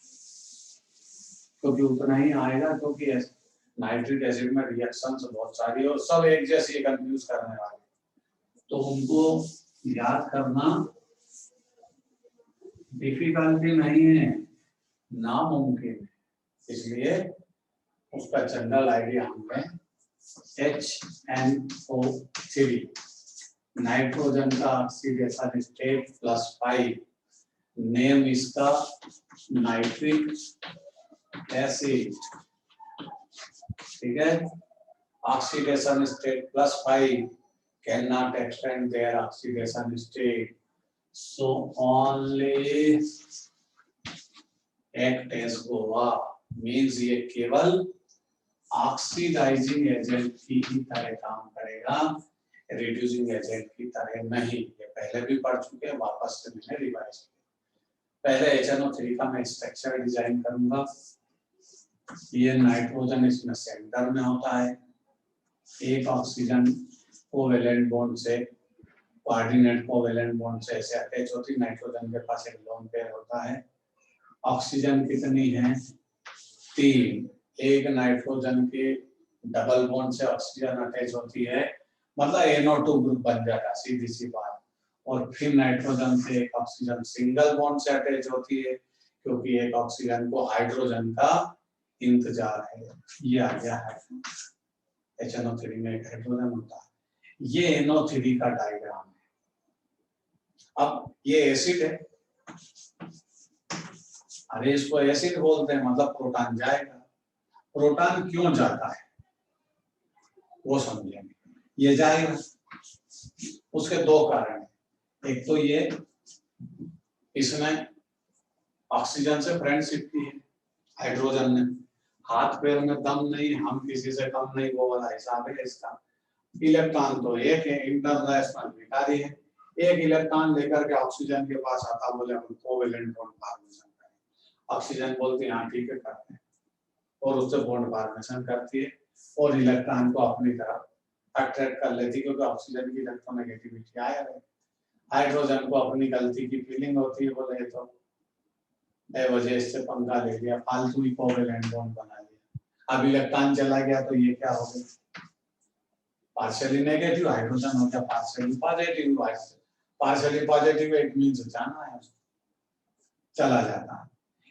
क्योंकि उतना ही आएगा। क्योंकि नाइट्रिक एसिड में रिएक्शंस बहुत सारी और सब एक जैसी कंफ्यूज करने वाले, तो उनको याद करना डिफिकल्टी नहीं है, नामुमकिन है। इसलिए उसका जनरल आइडिया हमने HNO3, नाइट्रोजन का ऑक्सीडेशन स्टेट +5, नेम इसका नाइट्रिक एसिड। ठीक है। Oxidation state +5 cannot extend their oxidation state, so only act as GOA, means ये केवल ऑक्सीडाइजिंग एजेंट की ही तरह काम करेगा, रिड्यूसिंग एजेंट की तरह नहीं। ये पहले भी पढ़ चुके हैं, वापस से मैंने रिवाइज किया। पहले HNO3 का मैं स्ट्रक्चर डिजाइन करूंगा। ये नाइट्रोजन इसमें सेंटर में होता है, एक ऑक्सीजन कोवेलेंट बॉन्ड से, कोऑर्डिनेट कोवेलेंट बॉन्ड से ऐसे अटैच होती। नाइट्रोजन के पास एक लोन पेयर होता है। ऑक्सीजन कितनी है? 3। एक नाइट्रोजन के डबल बॉन्ड से ऑक्सीजन अटैच होती है, मतलब NO2 ग्रुप बन जाता, सीधी सी बात। और फिर नाइट्रोजन से एक ऑक्सीजन सिंगल बॉन्ड से अटैच होती है, क्योंकि एक ऑक्सीजन को हाइड्रोजन का इंतजार है। ये आ गया है, HNO3 में एक हाइड्रोजन होता है। ये NO3 का डायग्राम है। अब ये एसिड है, अरे इसको एसिड बोलते हैं, मतलब प्रोटॉन जाएगा। प्रोटॉन क्यों जाता है वो समझेंगे। ये जाएगा, उसके 2 कारण हैं। एक तो ये इसमें ऑक्सीजन से फ्रेंडशिप की है हाइड्रोजन ने, हाथ पैर में दम नहीं, हम किसी से कम नहीं, वो वाला हिसाब है इसका। इलेक्ट्रॉन तो एक है, इंटरनेशनल भिखारी है। एक इलेक्ट्रॉन लेकर के ऑक्सीजन के पास आता, बोले हम कोवेलेंट बॉन्ड फॉर्मेशन करें। ऑक्सीजन बोलती है हाँ ठीक है करते हैं, और उससे बॉन्ड फॉर्मेशन करती है और इलेक्ट्रॉन को अपनी तरफ अट्रैक्ट कर लेती है, क्योंकि ऑक्सीजन की इलेक्ट्रोनेगेटिविटी आया है। हाइड्रोजन को अपनी गलती की फीलिंग होती है, बोले तो वजह से पंखा ले लिया, फालतू ही कोवेलेंट बॉन्ड बना लिया। अब इलेक्ट्रॉन चला गया तो ये क्या हो गया? पार्शियली नेगेटिव हाइड्रोजन हो गया partially positive. Partially positive it means जाना है, चला जाता है।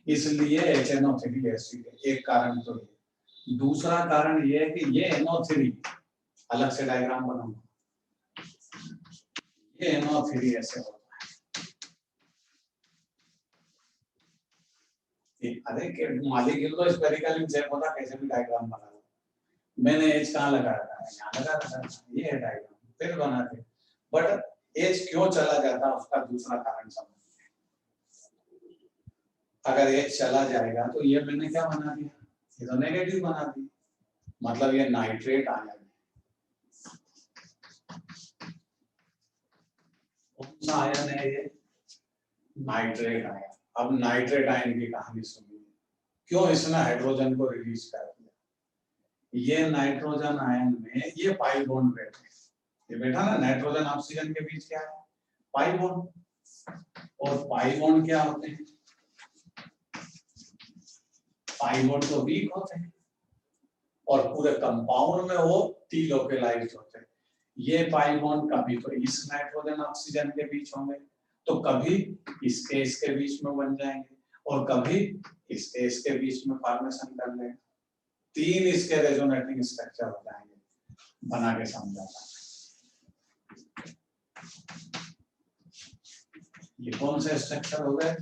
इसलिए HNO3 एसिड है, एक कारण तो ये। दूसरा कारण ये है कि ये NO3, अलग से डायग्राम बनाऊंगा, ये NO3 ऐसे होता है। अरे मालिक्यूल तो स्फेरिकल शेप होता, कैसे भी डायग्राम बना लो। मैंने H कहाँ लगाया था? यहाँ लगा रखा, ये है डायग्राम, फिर बनाते। बट एज क्यों चला जाता उसका दूसरा कारण समझ। अगर एज चला जाएगा तो ये मैंने क्या बना दिया, ये तो नेगेटिव बना दिया, मतलब ये नाइट्रेट आयन, कौन सा आयन है ये, नाइट्रेट आयन। अब नाइट्रेट आयन की कहानी सुनिए, क्यों इसने हाइड्रोजन को रिलीज कर दिया। ये नाइट्रोजन आयन में ये पाई बॉन्ड बैठे, ये बैठा ना नाइट्रोजन ऑक्सीजन के बीच, क्या है, पाई बॉन्ड। और पाई बॉन्ड क्या होते हैं, पाई बॉन्ड तो वीक होते हैं और पूरे कंपाउंड में वो डीलोकेलाइज्ड होते हैं। ये पाई बॉन्ड कभी तो इस नाइट्रोजन ऑक्सीजन के बीच होंगे, तो कभी इसके बीच में बन जाएंगे, और कभी इसके बीच में फॉर्मेशन कर लेंगे। 3 इसके रेजोनेटिंग स्ट्रक्चर हो जाएंगे, बना के समझाता। ये कौन से स्ट्रक्चर हो गए,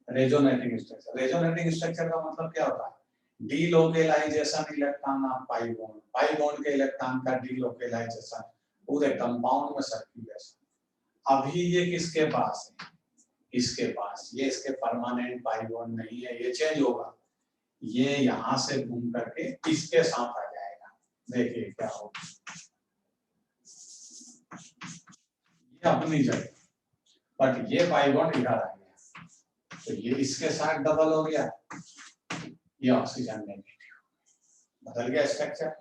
रेजोनेटिंग स्ट्रक्चर। रेजोनेटिंग स्ट्रक्चर का मतलब क्या होता है, delocalisation electron of pi bond, pi bond के इलेक्ट्रॉन का डीलोकेलाइजेशन पूरे कंपाउंड में सर्कुलेशन। अभी ये किसके पास है, इसके पास, ये इसके परमानेंट पाई बॉन्ड नहीं है, ये चेंज होगा, ये यहां से घूम करके इसके साथ आ जाएगा। देखिए क्या होगा, ये अपनी जगह, बट ये पाई बॉन्ड इधर आ गया, तो ये इसके साथ डबल हो गया, ये ऑक्सीजन नेगेटिव, बदल गया स्ट्रक्चर।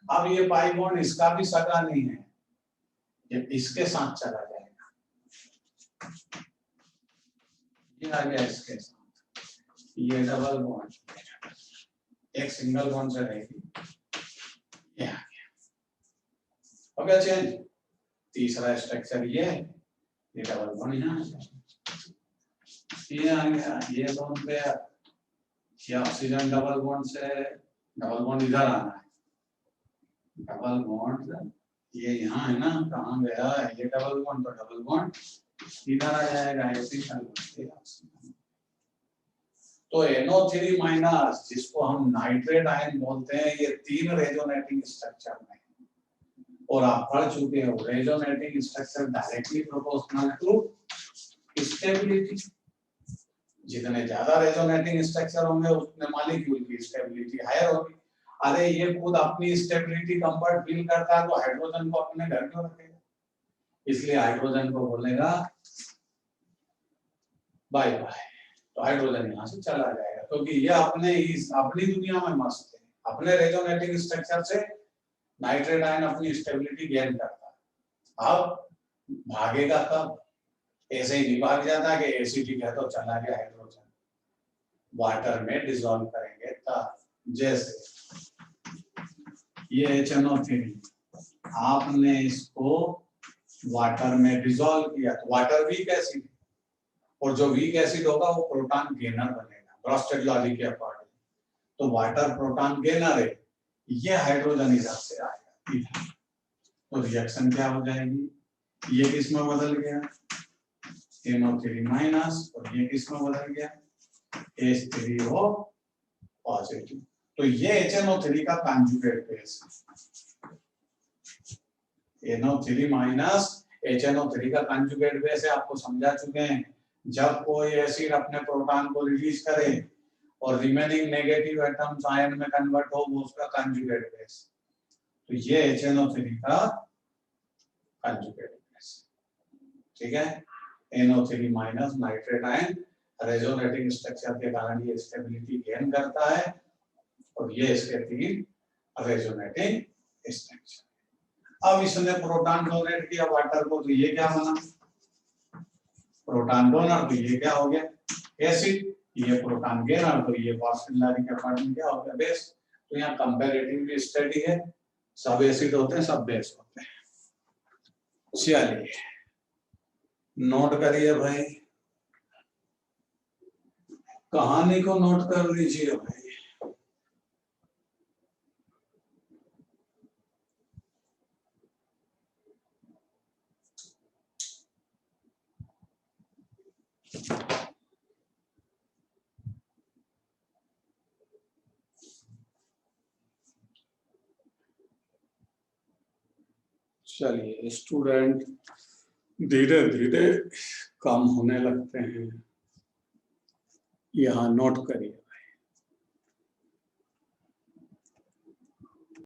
अब ये पाई बॉन्ड इसका भी सगा नहीं है, ये इसके साथ चला जाएगा, ये आ गया इसके साथ, ये डबल बॉन्ड, एक सिंगल बॉन्ड से रहेगी, ये आ गया, हो गया चेंज। तीसरा स्ट्रक्चर ये है, ये डबल बॉन्ड यहाँ आ गया, ये आ गया, ये बॉन्ड पे ये ऑक्सीजन डबल बॉन्ड से, डबल बॉन्ड इधर आना है, डबल बॉन्ड ये यहाँ है ना, कहाँ गया है ये डबल बॉन्ड, तो डबल बॉन्ड इधर आ जाएगा, ये सिंगल बॉन्ड। तो NO3 माइनस, जिसको हम नाइट्रेट आयन बोलते हैं, ये 3 रेजोनेटिंग स्ट्रक्चर में, और आप पढ़ चुके हो resonating structure directly proportional to stability. जितने ज्यादा रेजोनेटिंग स्ट्रक्चर होंगे उतने मॉलिक्यूल की स्टेबिलिटी हायर होगी। अरे ये खुद अपनी स्टेबिलिटी कंफर्ट फील करता है, तो हाइड्रोजन को अपने घर क्यों रखेगा, इसलिए हाइड्रोजन को बोलेगा बाय बाय, तो हाइड्रोजन यहाँ से चला जाएगा, क्योंकि ये अपनी दुनिया में मस्त है, अपने रेजोनेटिंग स्ट्रक्चर से नाइट्रेट आयन अपनी स्टेबिलिटी गेन करता है। अब भागेगा कब, ऐसे ही नहीं भाग जाता कि एसिडिक है तो चला गया हाइड्रोजन, वाटर में डिसॉल्व करेंगे तब। जैसे ये HNO3 आपने इसको वाटर में डिसॉल्व किया, तो वाटर वीक एसिड, और जो वीक एसिड होगा वो प्रोटॉन गेनर बनेगा ब्रोस्टेड लॉजिक के अकॉर्डिंग, तो वाटर प्रोटॉन गेनर है, ये हाइड्रोजन इधर से आएगा इधर, तो रिएक्शन क्या हो जाएगी, ये किस में बदल गया, NO3 माइनस, और ये किस में बदल गया, H3O पॉजिटिव। तो ये HNO3 का conjugate base, NO3 minus HNO3 का कंजुगेट बेस है, आपको समझा चुके हैं। जब कोई एसिड अपने प्रोटॉन को रिलीज करे और रिमेनिंग नेगेटिव एटम्स आयन में कन्वर्ट हो, वो उसका कंजुगेट बेस। तो ये HNO3 का कंजुगेट बेस, ठीक है। NO3 minus nitrate ion resonating structure के कारण ये स्टेबिलिटी गेन करता है, और ये इसके 3 रेजोनेटिंग स्ट्रक्चर। अब इसने प्रोटॉन डोनेट किया वाटर को, तो ये क्या बना, प्रोटॉन डोनर, तो ये क्या हो गया एसिड, ये प्रोटॉन गेनर, तो ये फॉस्फोराइलेशन के अकॉर्डिंग क्या हो गया बेस। तो यहाँ कंपैरेटिवली स्टडी है, सब एसिड होते हैं सब बेस होते हैं। चलिए नोट करिए भाई, कहानी को नोट कर लीजिए भाई। चलिए स्टूडेंट धीरे धीरे काम होने लगते हैं, यहाँ नोट करिए।